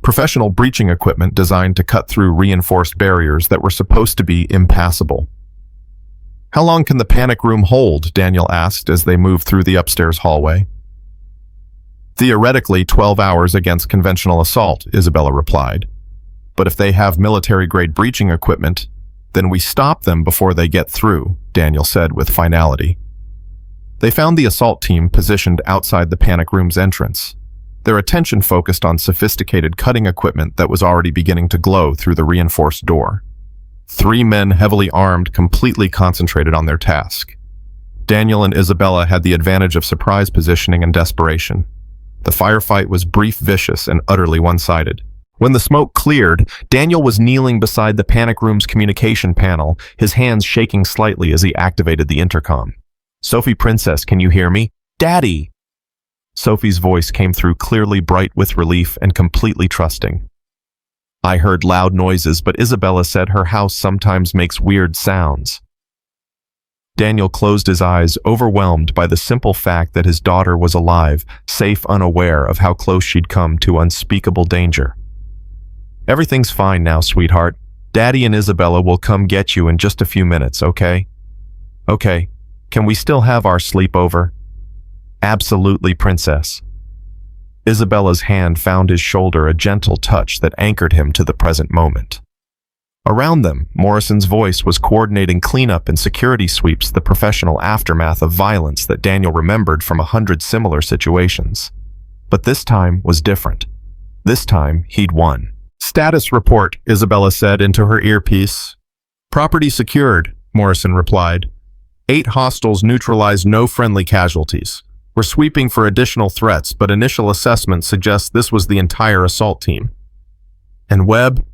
Professional breaching equipment designed to cut through reinforced barriers that were supposed to be impassable. How long can the panic room hold? Daniel asked as they moved through the upstairs hallway. Theoretically, 12 hours against conventional assault, Isabella replied. But if they have military-grade breaching equipment, then we stop them before they get through, Daniel said with finality. They found the assault team positioned outside the panic room's entrance, their attention focused on sophisticated cutting equipment that was already beginning to glow through the reinforced door. 3 men heavily armed completely concentrated on their task. Daniel and Isabella had the advantage of surprise positioning and desperation. The firefight was brief, vicious, and utterly one-sided. When the smoke cleared, Daniel was kneeling beside the panic room's communication panel, his hands shaking slightly as he activated the intercom. Sophie Princess, can you hear me? Daddy! Sophie's voice came through clearly, bright with relief and completely trusting. I heard loud noises, but Isabella said her house sometimes makes weird sounds. Daniel closed his eyes, overwhelmed by the simple fact that his daughter was alive, safe, unaware of how close she'd come to unspeakable danger. Everything's fine now, sweetheart. Daddy and Isabella will come get you in just a few minutes, okay? Okay. Can we still have our sleepover? Absolutely, princess. Isabella's hand found his shoulder, a gentle touch that anchored him to the present moment. Around them, Morrison's voice was coordinating cleanup and security sweeps, the professional aftermath of violence that Daniel remembered from 100 similar situations. But this time was different. This time, he'd won. Status report, Isabella said into her earpiece. Property secured, Morrison replied. 8 hostiles neutralized, no friendly casualties. We're sweeping for additional threats, but initial assessment suggests this was the entire assault team. And Webb?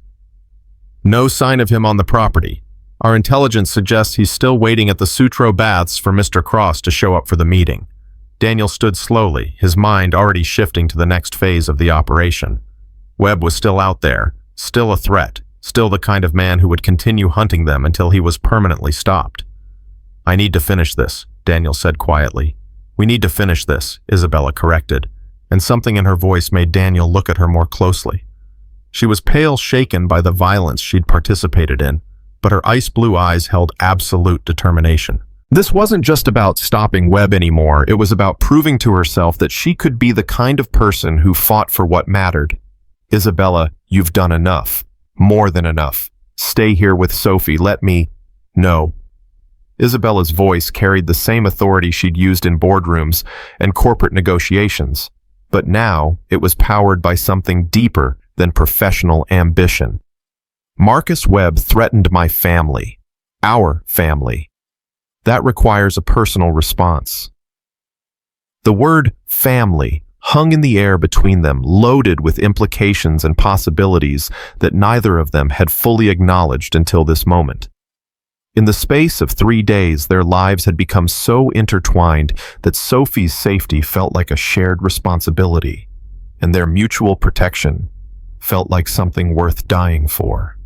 No sign of him on the property. Our intelligence suggests he's still waiting at the Sutro Baths for Mr. Cross to show up for the meeting. Daniel stood slowly, his mind already shifting to the next phase of the operation. Webb was still out there, still a threat, still the kind of man who would continue hunting them until he was permanently stopped. I need to finish this, Daniel said quietly. We need to finish this, Isabella corrected, and something in her voice made Daniel look at her more closely. She was pale, shaken by the violence she'd participated in, but her ice-blue eyes held absolute determination. This wasn't just about stopping Webb anymore, it was about proving to herself that she could be the kind of person who fought for what mattered. Isabella, you've done enough. More than enough. Stay here with Sophie, let me... No. Isabella's voice carried the same authority she'd used in boardrooms and corporate negotiations, but now it was powered by something deeper than professional ambition. Marcus Webb threatened my family, our family. That requires a personal response. The word family hung in the air between them, loaded with implications and possibilities that neither of them had fully acknowledged until this moment. In the space of 3 days, their lives had become so intertwined that Sophie's safety felt like a shared responsibility, and their mutual protection felt like something worth dying for.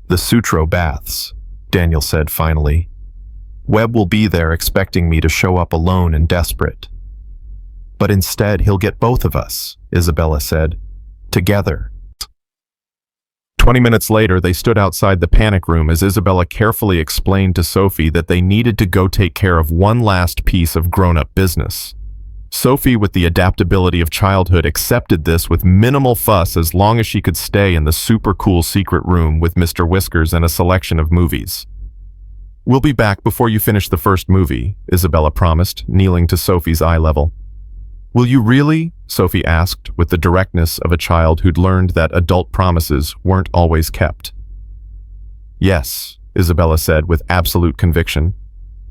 The Sutro Baths, Daniel said finally. Webb will be there expecting me to show up alone and desperate. But instead, he'll get both of us, Isabella said, together. 20 minutes later, they stood outside the panic room as Isabella carefully explained to Sophie that they needed to go take care of one last piece of grown-up business. Sophie, with the adaptability of childhood, accepted this with minimal fuss as long as she could stay in the super cool secret room with Mr. Whiskers and a selection of movies. We'll be back before you finish the first movie, Isabella promised, kneeling to Sophie's eye level. Will you really? Sophie asked, with the directness of a child who'd learned that adult promises weren't always kept. Yes, Isabella said with absolute conviction.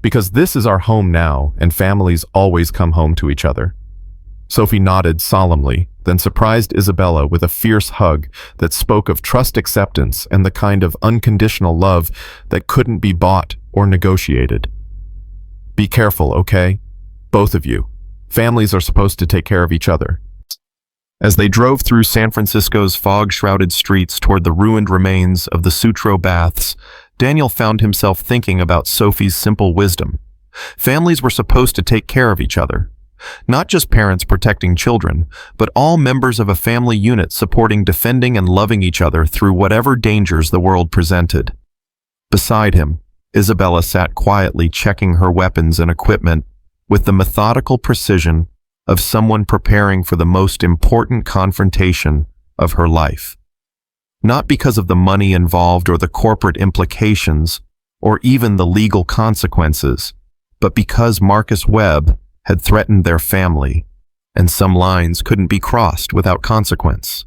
Because this is our home now, and families always come home to each other. Sophie nodded solemnly, then surprised Isabella with a fierce hug that spoke of trust, acceptance, and the kind of unconditional love that couldn't be bought or negotiated. Be careful, okay? Both of you. Families are supposed to take care of each other. As they drove through San Francisco's fog-shrouded streets toward the ruined remains of the Sutro Baths, Daniel found himself thinking about Sophie's simple wisdom. Families were supposed to take care of each other. Not just parents protecting children, but all members of a family unit supporting, defending, and loving each other through whatever dangers the world presented. Beside him, Isabella sat quietly checking her weapons and equipment with the methodical precision of someone preparing for the most important confrontation of her life. Not because of the money involved or the corporate implications or even the legal consequences, but because Marcus Webb had threatened their family, and some lines couldn't be crossed without consequence.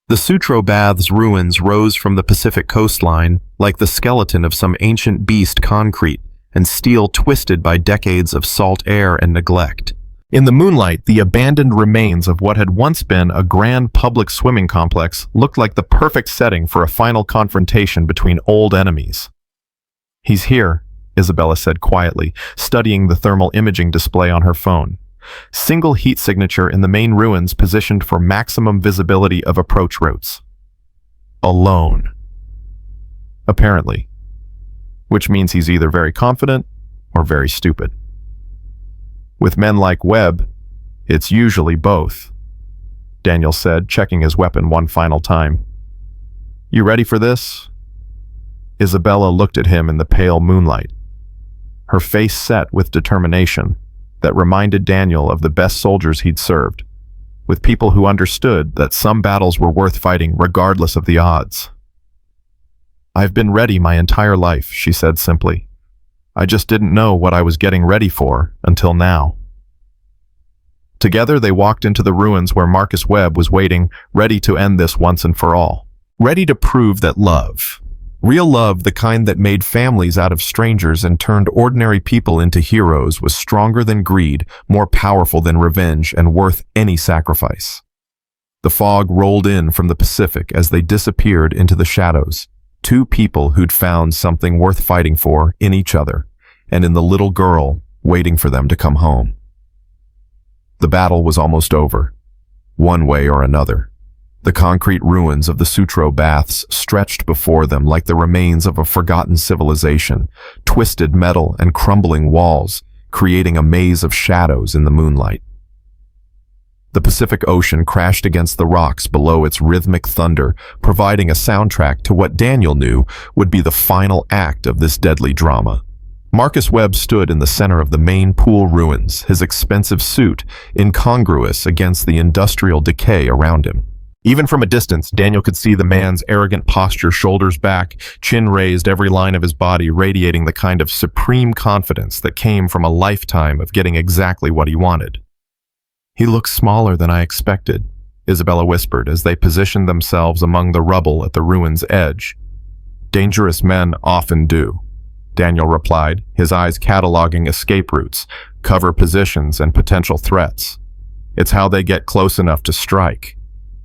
The Sutro Baths ruins rose from the Pacific coastline like the skeleton of some ancient beast, concrete and steel twisted by decades of salt air and neglect. In the moonlight, the abandoned remains of what had once been a grand public swimming complex looked like the perfect setting for a final confrontation between old enemies. He's here, Isabella said quietly, studying the thermal imaging display on her phone. Single heat signature in the main ruins positioned for maximum visibility of approach routes. Alone. Apparently. Which means he's either very confident or very stupid. With men like Webb, it's usually both, Daniel said, checking his weapon one final time. You ready for this? Isabella looked at him in the pale moonlight, her face set with determination that reminded Daniel of the best soldiers he'd served, with people who understood that some battles were worth fighting regardless of the odds. I've been ready my entire life, she said simply. I just didn't know what I was getting ready for until now. Together they walked into the ruins where Marcus Webb was waiting, ready to end this once and for all. Ready to prove that love, real love, the kind that made families out of strangers and turned ordinary people into heroes, was stronger than greed, more powerful than revenge, and worth any sacrifice. The fog rolled in from the Pacific as they disappeared into the shadows. Two people who'd found something worth fighting for in each other, and in the little girl waiting for them to come home. The battle was almost over, one way or another. The concrete ruins of the Sutro baths stretched before them like the remains of a forgotten civilization, twisted metal and crumbling walls, creating a maze of shadows in the moonlight. The Pacific Ocean crashed against the rocks below its rhythmic thunder, providing a soundtrack to what Daniel knew would be the final act of this deadly drama. Marcus Webb stood in the center of the main pool ruins, his expensive suit incongruous against the industrial decay around him. Even from a distance, Daniel could see the man's arrogant posture, shoulders back, chin raised, every line of his body radiating the kind of supreme confidence that came from a lifetime of getting exactly what he wanted. He looks smaller than I expected, Isabella whispered as they positioned themselves among the rubble at the ruin's edge. Dangerous men often do, Daniel replied, his eyes cataloging escape routes, cover positions, and potential threats. It's how they get close enough to strike.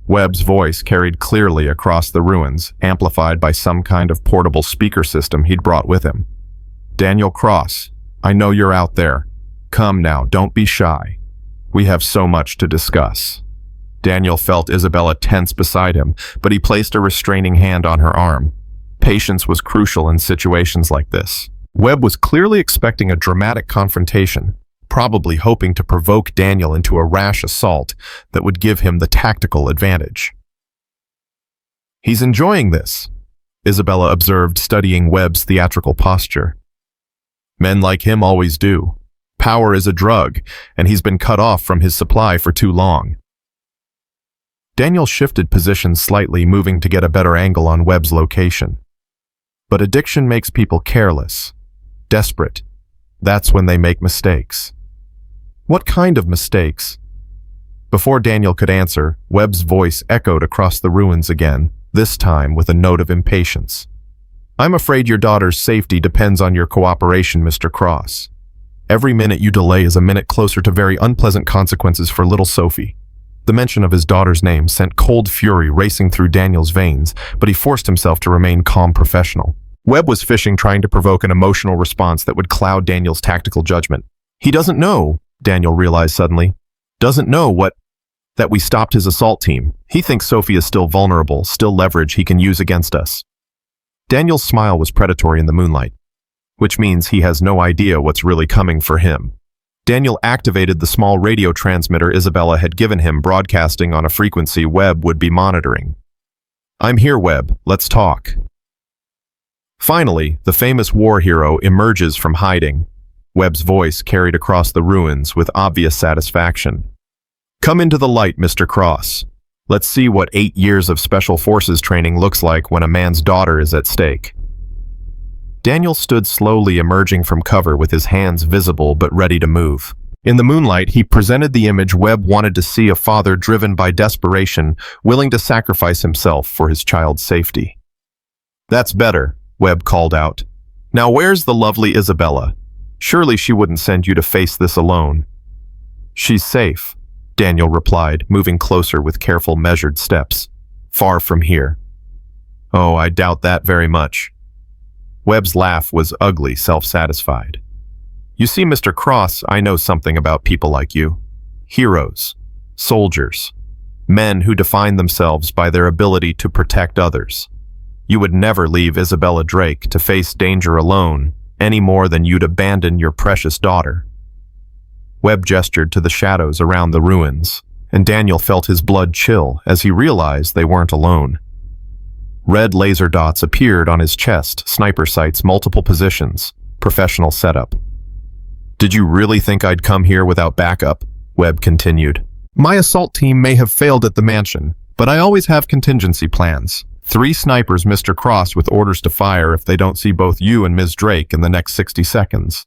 Webb's voice carried clearly across the ruins, amplified by some kind of portable speaker system he'd brought with him. Daniel Cross, I know you're out there. Come now, don't be shy. We have so much to discuss. Daniel felt Isabella tense beside him, but he placed a restraining hand on her arm. Patience was crucial in situations like this. Webb was clearly expecting a dramatic confrontation, probably hoping to provoke Daniel into a rash assault that would give him the tactical advantage. He's enjoying this, Isabella observed, studying Webb's theatrical posture. Men like him always do. Power is a drug, and he's been cut off from his supply for too long. Daniel shifted positions slightly, moving to get a better angle on Webb's location. But addiction makes people careless, desperate. That's when they make mistakes. What kind of mistakes? Before Daniel could answer, Webb's voice echoed across the ruins again, this time with a note of impatience. I'm afraid your daughter's safety depends on your cooperation, Mr. Cross. Every minute you delay is a minute closer to very unpleasant consequences for little Sophie. The mention of his daughter's name sent cold fury racing through Daniel's veins, but he forced himself to remain calm, professional. Webb was fishing, trying to provoke an emotional response that would cloud Daniel's tactical judgment. He doesn't know, Daniel realized suddenly. Doesn't know that we stopped his assault team. He thinks Sophie is still vulnerable, still leverage he can use against us. Daniel's smile was predatory in the moonlight, which means he has no idea what's really coming for him. Daniel activated the small radio transmitter Isabella had given him, broadcasting on a frequency Webb would be monitoring. I'm here, Webb. Let's talk. Finally, the famous war hero emerges from hiding. Webb's voice carried across the ruins with obvious satisfaction. Come into the light, Mr. Cross. Let's see what 8 years of special forces training looks like when a man's daughter is at stake. Daniel stood slowly, emerging from cover with his hands visible but ready to move. In the moonlight, he presented the image Webb wanted to see: a father driven by desperation, willing to sacrifice himself for his child's safety. That's better, Webb called out. Now where's the lovely Isabella? Surely she wouldn't send you to face this alone. She's safe, Daniel replied, moving closer with careful, measured steps. Far from here. Oh, I doubt that very much. Webb's laugh was ugly, self-satisfied. You see, Mr. Cross, I know something about people like you. heroes, soldiers, men who define themselves by their ability to protect others. You would never leave Isabella Drake to face danger alone, any more than you'd abandon your precious daughter. Webb gestured to the shadows around the ruins, and Daniel felt his blood chill as he realized they weren't alone. Red laser dots appeared on his chest, sniper sights, multiple positions, professional setup. "Did you really think I'd come here without backup?" Webb continued. "My assault team may have failed at the mansion, but I always have contingency plans. 3 snipers, Mr. Cross, with orders to fire if they don't see both you and Ms. Drake in the next 60 seconds.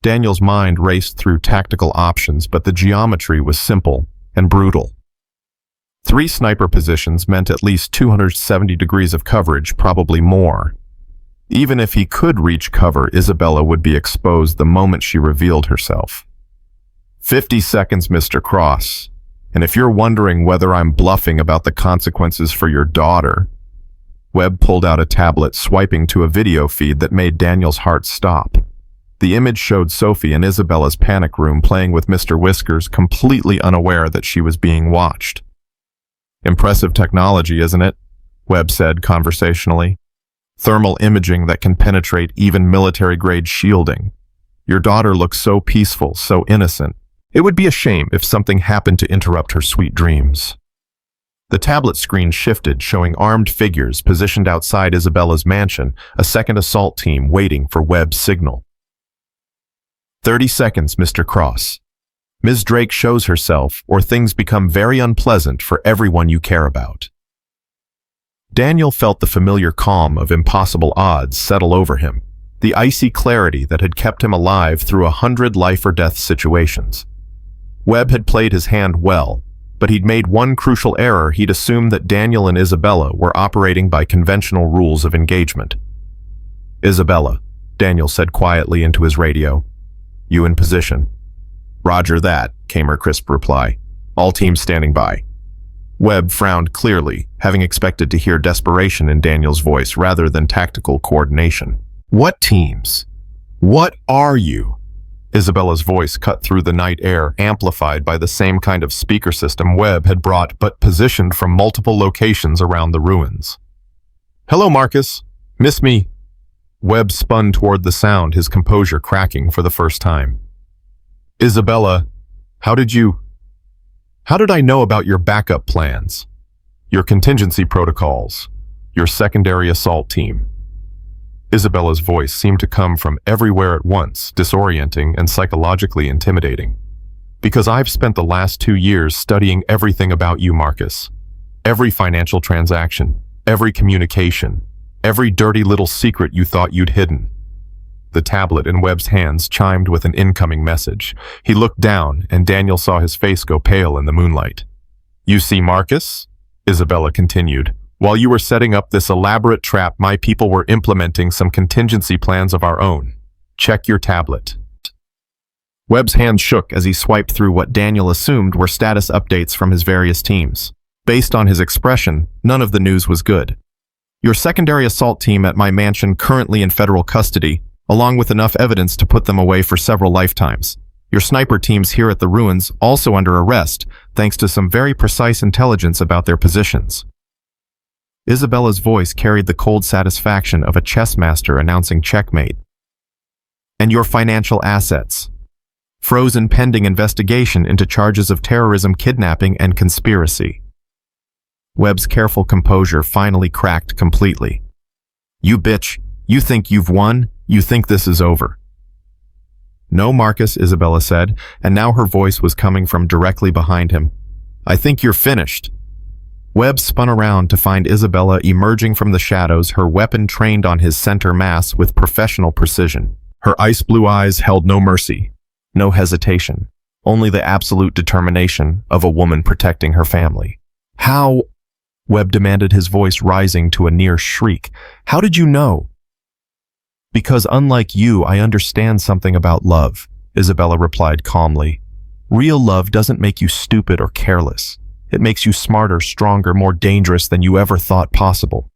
Daniel's mind raced through tactical options, but the geometry was simple and brutal. 3 sniper positions meant at least 270 degrees of coverage, probably more. Even if he could reach cover, Isabella would be exposed the moment she revealed herself. 50 seconds, Mr. Cross. And if you're wondering whether I'm bluffing about the consequences for your daughter..." Webb pulled out a tablet, swiping to a video feed that made Daniel's heart stop. The image showed Sophie in Isabella's panic room playing with Mr. Whiskers, completely unaware that she was being watched. "Impressive technology, isn't it?" Webb said conversationally. "Thermal imaging that can penetrate even military-grade shielding. Your daughter looks so peaceful, so innocent. It would be a shame if something happened to interrupt her sweet dreams." The tablet screen shifted, showing armed figures positioned outside Isabella's mansion, a second assault team waiting for Webb's signal. 30 seconds, Mr. Cross. Ms. Drake shows herself, or things become very unpleasant for everyone you care about. Daniel felt the familiar calm of impossible odds settle over him, the icy clarity that had kept him alive through 100 life-or-death situations. Webb had played his hand well, but he'd made one crucial error. He'd assumed that Daniel and Isabella were operating by conventional rules of engagement. "Isabella," Daniel said quietly into his radio. "You in position?" "Roger that," came her crisp reply. "All teams standing by." Webb frowned clearly, having expected to hear desperation in Daniel's voice rather than tactical coordination. "What teams? What are you?" Isabella's voice cut through the night air, amplified by the same kind of speaker system Webb had brought, but positioned from multiple locations around the ruins. "Hello, Marcus. Miss me?" Webb spun toward the sound, his composure cracking for the first time. "Isabella, how did I know about your backup plans, your contingency protocols, your secondary assault team?" Isabella's voice seemed to come from everywhere at once, disorienting and psychologically intimidating. "Because I've spent the last 2 years studying everything about you, Marcus. Every financial transaction, every communication, every dirty little secret you thought you'd hidden." The tablet in Webb's hands chimed with an incoming message. He looked down, and Daniel saw his face go pale in the moonlight. "You see, Marcus," Isabella continued, "while you were setting up this elaborate trap, my people were implementing some contingency plans of our own. Check your tablet." Webb's hand shook as he swiped through what Daniel assumed were status updates from his various teams. Based on his expression, none of the news was good. "Your secondary assault team at my mansion currently in federal custody, along with enough evidence to put them away for several lifetimes. Your sniper teams here at the ruins also under arrest, thanks to some very precise intelligence about their positions." Isabella's voice carried the cold satisfaction of a chess master announcing checkmate. "And your financial assets. Frozen pending investigation into charges of terrorism, kidnapping, and conspiracy." Webb's careful composure finally cracked completely. "You bitch, you think you've won? You think this is over?" "No, Marcus," Isabella said, and now her voice was coming from directly behind him. "I think you're finished." Webb spun around to find Isabella emerging from the shadows, her weapon trained on his center mass with professional precision. Her ice-blue eyes held no mercy, no hesitation, only the absolute determination of a woman protecting her family. "How?" Webb demanded, his voice rising to a near shriek. "How did you know?" "Because unlike you, I understand something about love," Isabella replied calmly. "Real love doesn't make you stupid or careless. It makes you smarter, stronger, more dangerous than you ever thought possible.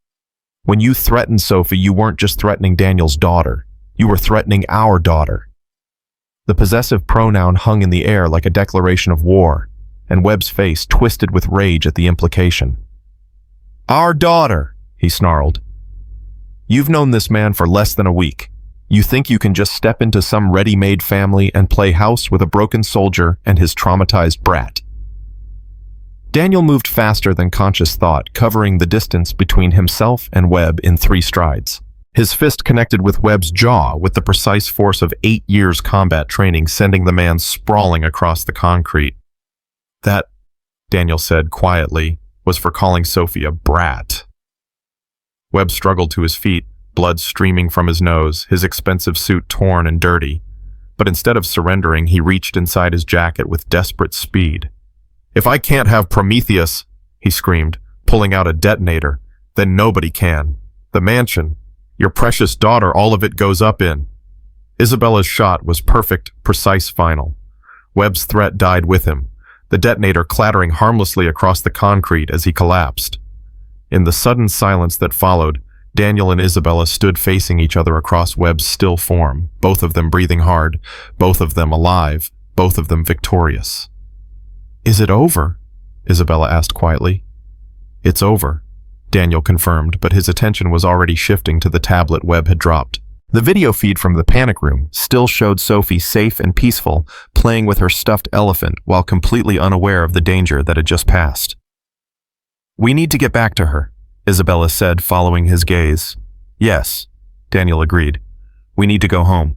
When you threatened Sophie, you weren't just threatening Daniel's daughter. You were threatening our daughter." The possessive pronoun hung in the air like a declaration of war, and Webb's face twisted with rage at the implication. "Our daughter," he snarled. "You've known this man for less than a week. You think you can just step into some ready-made family and play house with a broken soldier and his traumatized brat?" Daniel moved faster than conscious thought, covering the distance between himself and Webb in 3 strides. His fist connected with Webb's jaw with the precise force of 8 years combat training, sending the man sprawling across the concrete. "That," Daniel said quietly, "was for calling Sophie a brat." Webb struggled to his feet, blood streaming from his nose, his expensive suit torn and dirty. But instead of surrendering, he reached inside his jacket with desperate speed. "If I can't have Prometheus," he screamed, pulling out a detonator, "then nobody can. The mansion, your precious daughter, all of it goes up in." Isabella's shot was perfect, precise, final. Webb's threat died with him, the detonator clattering harmlessly across the concrete as he collapsed. In the sudden silence that followed, Daniel and Isabella stood facing each other across Webb's still form, both of them breathing hard, both of them alive, both of them victorious. "Is it over?" Isabella asked quietly. "It's over," Daniel confirmed, but his attention was already shifting to the tablet Webb had dropped. The video feed from the panic room still showed Sophie safe and peaceful, playing with her stuffed elephant while completely unaware of the danger that had just passed. "We need to get back to her," Isabella said, following his gaze. "Yes," Daniel agreed. "We need to go home."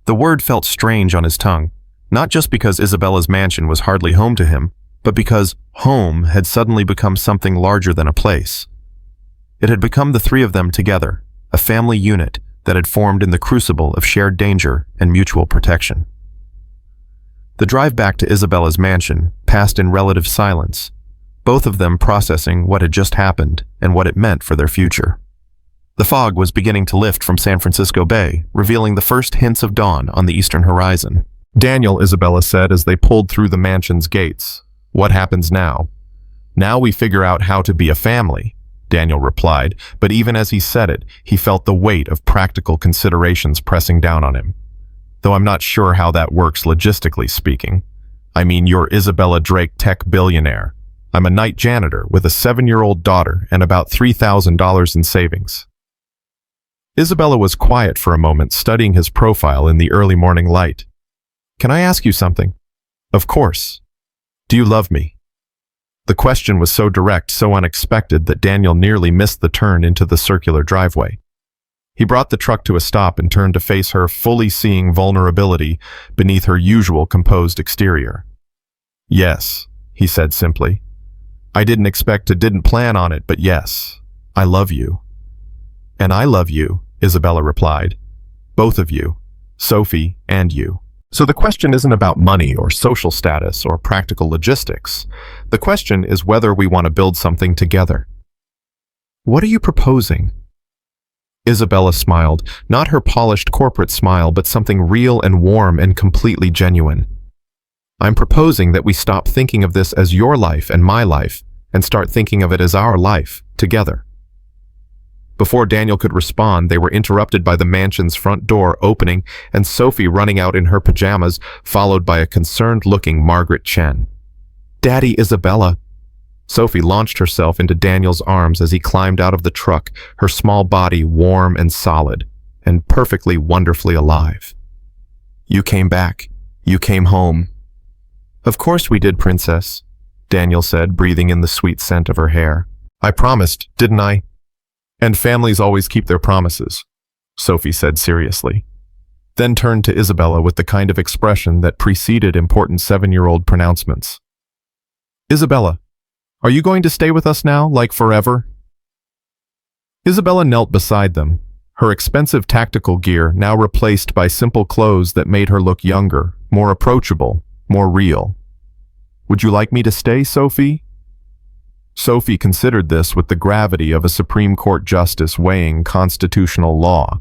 The word felt strange on his tongue, not just because Isabella's mansion was hardly home to him, but because home had suddenly become something larger than a place. It had become the 3 of them together, a family unit that had formed in the crucible of shared danger and mutual protection. The drive back to Isabella's mansion passed in relative silence, both of them processing what had just happened and what it meant for their future. The fog was beginning to lift from San Francisco Bay, revealing the first hints of dawn on the eastern horizon. "Daniel," Isabella said as they pulled through the mansion's gates, "what happens now?" "Now we figure out how to be a family," Daniel replied, but even as he said it, he felt the weight of practical considerations pressing down on him. "Though I'm not sure how that works logistically speaking. I mean, you're Isabella Drake, tech billionaire. I'm a night janitor with a 7-year-old daughter and about $3,000 in savings." Isabella was quiet for a moment, studying his profile in the early morning light. "Can I ask you something?" "Of course. Do you love me?" The question was so direct, so unexpected, that Daniel nearly missed the turn into the circular driveway. He brought the truck to a stop and turned to face her, fully seeing vulnerability beneath her usual composed exterior. "Yes," he said simply. "I didn't plan on it, but yes, I love you." "And I love you," Isabella replied. "Both of you, Sophie and you." So the question isn't about money or social status or practical logistics. The question is whether we want to build something together. "What are you proposing?" Isabella smiled, not her polished corporate smile, but something real and warm and completely genuine. "I'm proposing that we stop thinking of this as your life and my life and start thinking of it as our life, together." Before Daniel could respond, they were interrupted by the mansion's front door opening and Sophie running out in her pajamas, followed by a concerned-looking Margaret Chen. "Daddy, Isabella." Sophie launched herself into Daniel's arms as he climbed out of the truck, her small body warm and solid, and perfectly wonderfully alive. "You came back. You came home." "Of course we did, Princess," Daniel said, breathing in the sweet scent of her hair. "I promised, didn't I?" "And families always keep their promises," Sophie said seriously, then turned to Isabella with the kind of expression that preceded important 7-year-old pronouncements. "Isabella, are you going to stay with us now, like forever?" Isabella knelt beside them, her expensive tactical gear now replaced by simple clothes that made her look younger, more approachable, more real. "Would you like me to stay, Sophie?" Sophie considered this with the gravity of a Supreme Court justice weighing constitutional law.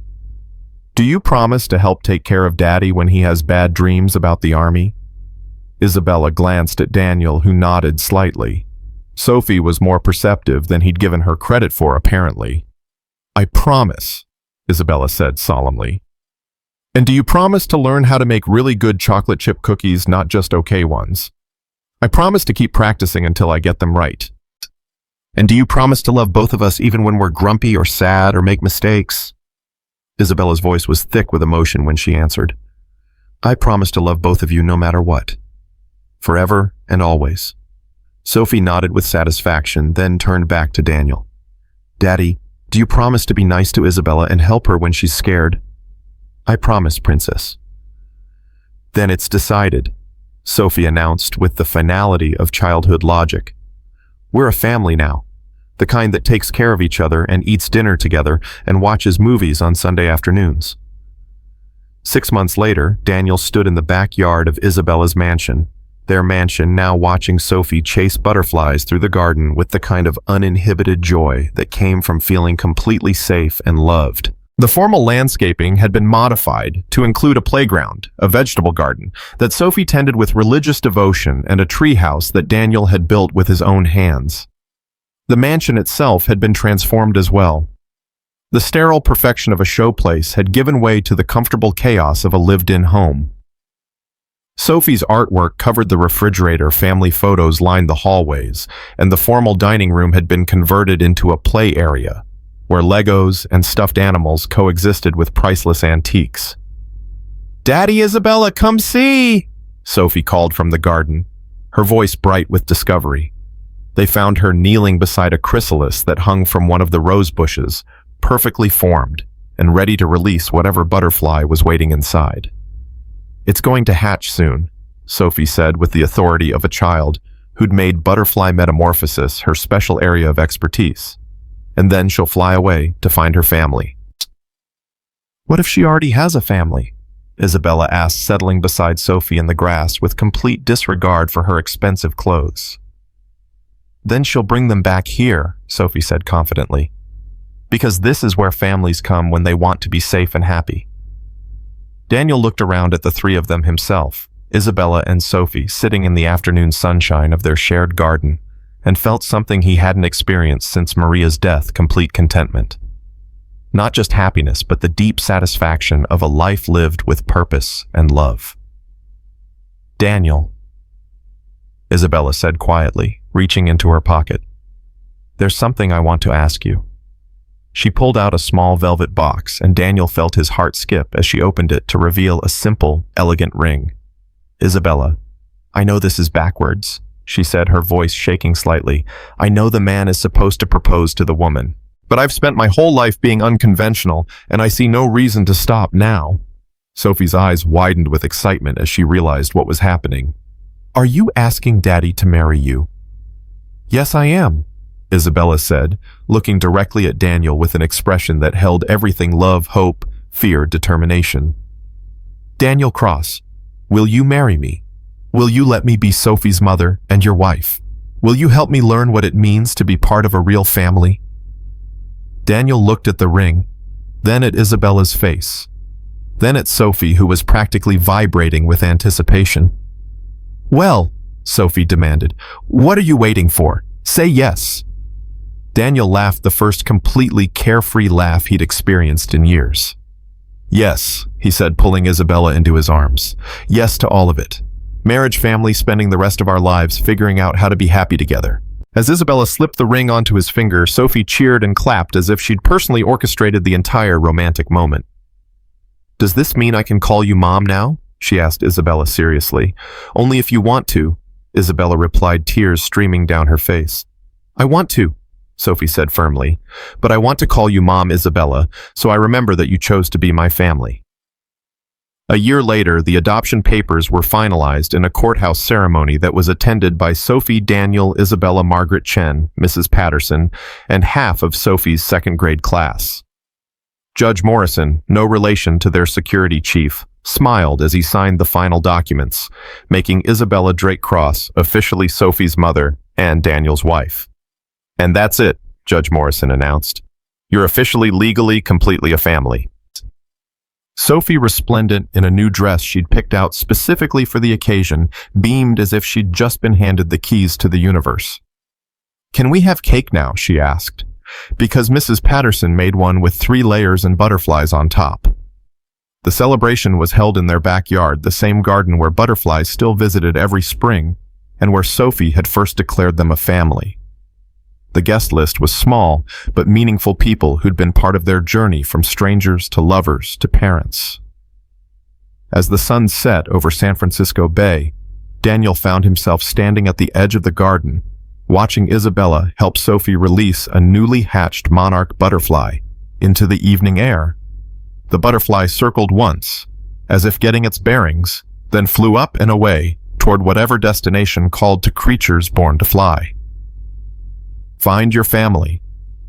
"Do you promise to help take care of Daddy when he has bad dreams about the army?" Isabella glanced at Daniel, who nodded slightly. Sophie was more perceptive than he'd given her credit for, apparently. "I promise," Isabella said solemnly. And do you promise to learn how to make really good chocolate chip cookies, not just okay ones? I promise to keep practicing until I get them right. And do you promise to love both of us even when we're grumpy or sad or make mistakes? Isabella's voice was thick with emotion when she answered, I promise to love both of you no matter what. Forever and always. Sophie nodded with satisfaction, then turned back to Daniel. Daddy, do you promise to be nice to Isabella and help her when she's scared? I promise, Princess. Then it's decided, Sophie announced with the finality of childhood logic. We're a family now, the kind that takes care of each other and eats dinner together and watches movies on Sunday afternoons. 6 months later, Daniel stood in the backyard of Isabella's mansion, their mansion now watching Sophie chase butterflies through the garden with the kind of uninhibited joy that came from feeling completely safe and loved. The formal landscaping had been modified to include a playground, a vegetable garden, that Sophie tended with religious devotion, and a treehouse that Daniel had built with his own hands. The mansion itself had been transformed as well. The sterile perfection of a showplace had given way to the comfortable chaos of a lived-in home. Sophie's artwork covered the refrigerator, family photos lined the hallways, and the formal dining room had been converted into a play area, where Legos and stuffed animals coexisted with priceless antiques. Daddy, Isabella, come see! Sophie called from the garden, her voice bright with discovery. They found her kneeling beside a chrysalis that hung from one of the rose bushes, perfectly formed and ready to release whatever butterfly was waiting inside. It's going to hatch soon, Sophie said with the authority of a child who'd made butterfly metamorphosis her special area of expertise. And then she'll fly away to find her family. What if she already has a family? Isabella asked, settling beside Sophie in the grass with complete disregard for her expensive clothes. Then she'll bring them back here, Sophie said confidently, because this is where families come when they want to be safe and happy. Daniel looked around at the three of them himself, Isabella and Sophie, sitting in the afternoon sunshine of their shared garden, and felt something he hadn't experienced since Maria's death, complete contentment. Not just happiness, but the deep satisfaction of a life lived with purpose and love. Daniel, Isabella said quietly, reaching into her pocket. There's something I want to ask you. She pulled out a small velvet box, and Daniel felt his heart skip as she opened it to reveal a simple, elegant ring. Isabella, I know this is backwards, she said, her voice shaking slightly. I know the man is supposed to propose to the woman, but I've spent my whole life being unconventional, and I see no reason to stop now. Sophie's eyes widened with excitement as she realized what was happening. Are you asking Daddy to marry you? Yes, I am, Isabella said, looking directly at Daniel with an expression that held everything love, hope, fear, determination. Daniel Cross, will you marry me? Will you let me be Sophie's mother and your wife? Will you help me learn what it means to be part of a real family? Daniel looked at the ring, then at Isabella's face, then at Sophie, who was practically vibrating with anticipation. Well, Sophie demanded, what are you waiting for? Say yes. Daniel laughed, the first completely carefree laugh he'd experienced in years. Yes, he said, pulling Isabella into his arms. Yes to all of it. Marriage, family, spending the rest of our lives figuring out how to be happy together. As Isabella slipped the ring onto his finger, Sophie cheered and clapped as if she'd personally orchestrated the entire romantic moment. Does this mean I can call you Mom now? She asked Isabella seriously. Only if you want to, Isabella replied, tears streaming down her face. I want to, Sophie said firmly, but I want to call you Mom, Isabella, so I remember that you chose to be my family. A year later, the adoption papers were finalized in a courthouse ceremony that was attended by Sophie, Daniel, Isabella, Margaret Chen, Mrs. Patterson, and half of Sophie's second-grade class. Judge Morrison, no relation to their security chief, smiled as he signed the final documents, making Isabella Drake Cross officially Sophie's mother and Daniel's wife. And that's it, Judge Morrison announced. You're officially, legally, completely a family. Sophie, resplendent in a new dress she'd picked out specifically for the occasion, beamed as if she'd just been handed the keys to the universe. Can we have cake now? She asked, because Mrs. Patterson made one with 3 layers and butterflies on top. The celebration was held in their backyard, the same garden where butterflies still visited every spring, and where Sophie had first declared them a family. The guest list was small, but meaningful people who'd been part of their journey from strangers to lovers to parents. As the sun set over San Francisco Bay, Daniel found himself standing at the edge of the garden, watching Isabella help Sophie release a newly hatched monarch butterfly into the evening air. The butterfly circled once, as if getting its bearings, then flew up and away toward whatever destination called to creatures born to fly. "Find your family,"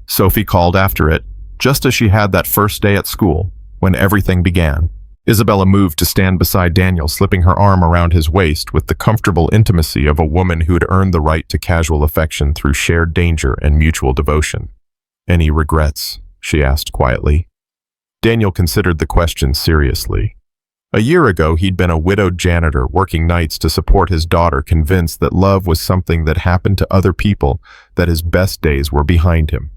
Sophie called after it, just as she had that first day at school, when everything began. Isabella moved to stand beside Daniel, slipping her arm around his waist with the comfortable intimacy of a woman who had earned the right to casual affection through shared danger and mutual devotion. "Any regrets?" she asked quietly. Daniel considered the question seriously. A year ago, he'd been a widowed janitor working nights to support his daughter, convinced that love was something that happened to other people, that his best days were behind him.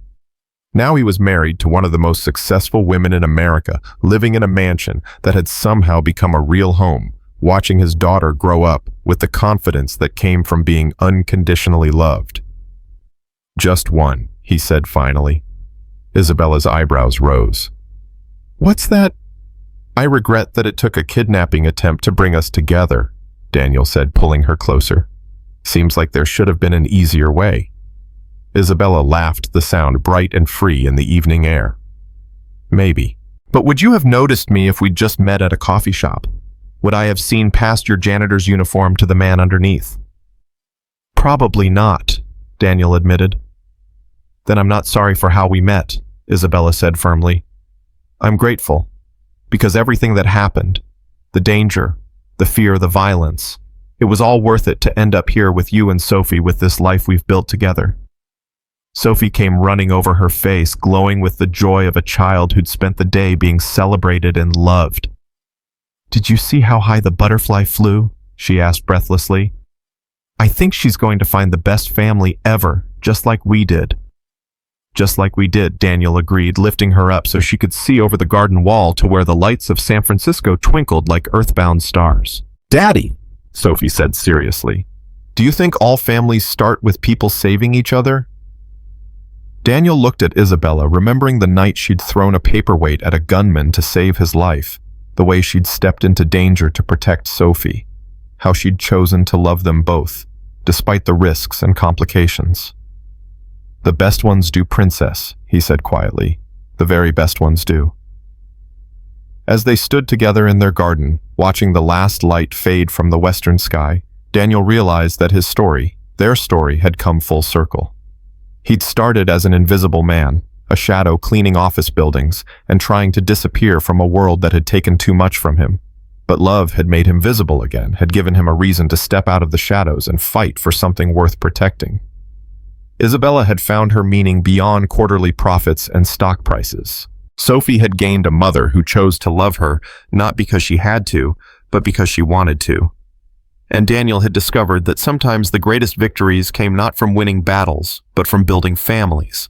Now he was married to one of the most successful women in America, living in a mansion that had somehow become a real home, watching his daughter grow up with the confidence that came from being unconditionally loved. "Just one," he said finally. Isabella's eyebrows rose. "What's that?" "I regret that it took a kidnapping attempt to bring us together," Daniel said, pulling her closer. "Seems like there should have been an easier way." Isabella laughed, the sound bright and free in the evening air. "Maybe. But would you have noticed me if we'd just met at a coffee shop? Would I have seen past your janitor's uniform to the man underneath?" "Probably not," Daniel admitted. "Then I'm not sorry for how we met," Isabella said firmly. "I'm grateful, because everything that happened, the danger, the fear, the violence, it was all worth it to end up here with you and Sophie with this life we've built together." Sophie came running over her face, glowing with the joy of a child who'd spent the day being celebrated and loved. "Did you see how high the butterfly flew?" she asked breathlessly. "I think she's going to find the best family ever, just like we did." "Just like we did," Daniel agreed, lifting her up so she could see over the garden wall to where the lights of San Francisco twinkled like earthbound stars. "Daddy," Sophie said seriously, "do you think all families start with people saving each other?" Daniel looked at Isabella, remembering the night she'd thrown a paperweight at a gunman to save his life, the way she'd stepped into danger to protect Sophie, how she'd chosen to love them both, despite the risks and complications. "The best ones do, princess," he said quietly. "The very best ones do." As they stood together in their garden, watching the last light fade from the western sky, Daniel realized that his story, their story, had come full circle. He'd started as an invisible man, a shadow cleaning office buildings and trying to disappear from a world that had taken too much from him. But love had made him visible again, had given him a reason to step out of the shadows and fight for something worth protecting. Isabella had found her meaning beyond quarterly profits and stock prices. Sophie had gained a mother who chose to love her, not because she had to, but because she wanted to. And Daniel had discovered that sometimes the greatest victories came not from winning battles, but from building families.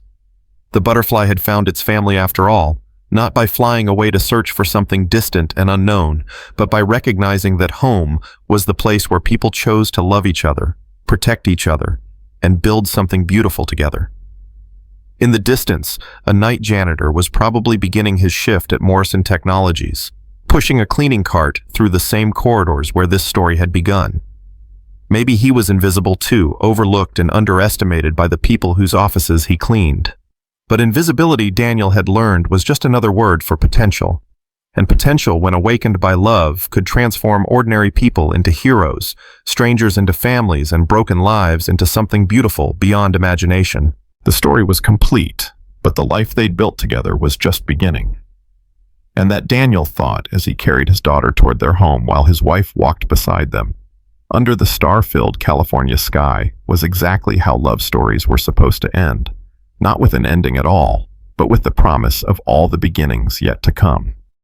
The butterfly had found its family after all, not by flying away to search for something distant and unknown, but by recognizing that home was the place where people chose to love each other, protect each other, and build something beautiful together. In the distance, a night janitor was probably beginning his shift at Morrison Technologies, pushing a cleaning cart through the same corridors where this story had begun. Maybe he was invisible too, overlooked and underestimated by the people whose offices he cleaned. But invisibility, Daniel had learned, was just another word for potential. And potential, when awakened by love, could transform ordinary people into heroes, strangers into families, and broken lives into something beautiful beyond imagination. The story was complete, but the life they'd built together was just beginning. And that Daniel thought as he carried his daughter toward their home while his wife walked beside them. Under the star-filled California sky was exactly how love stories were supposed to end, not with an ending at all, but with the promise of all the beginnings yet to come.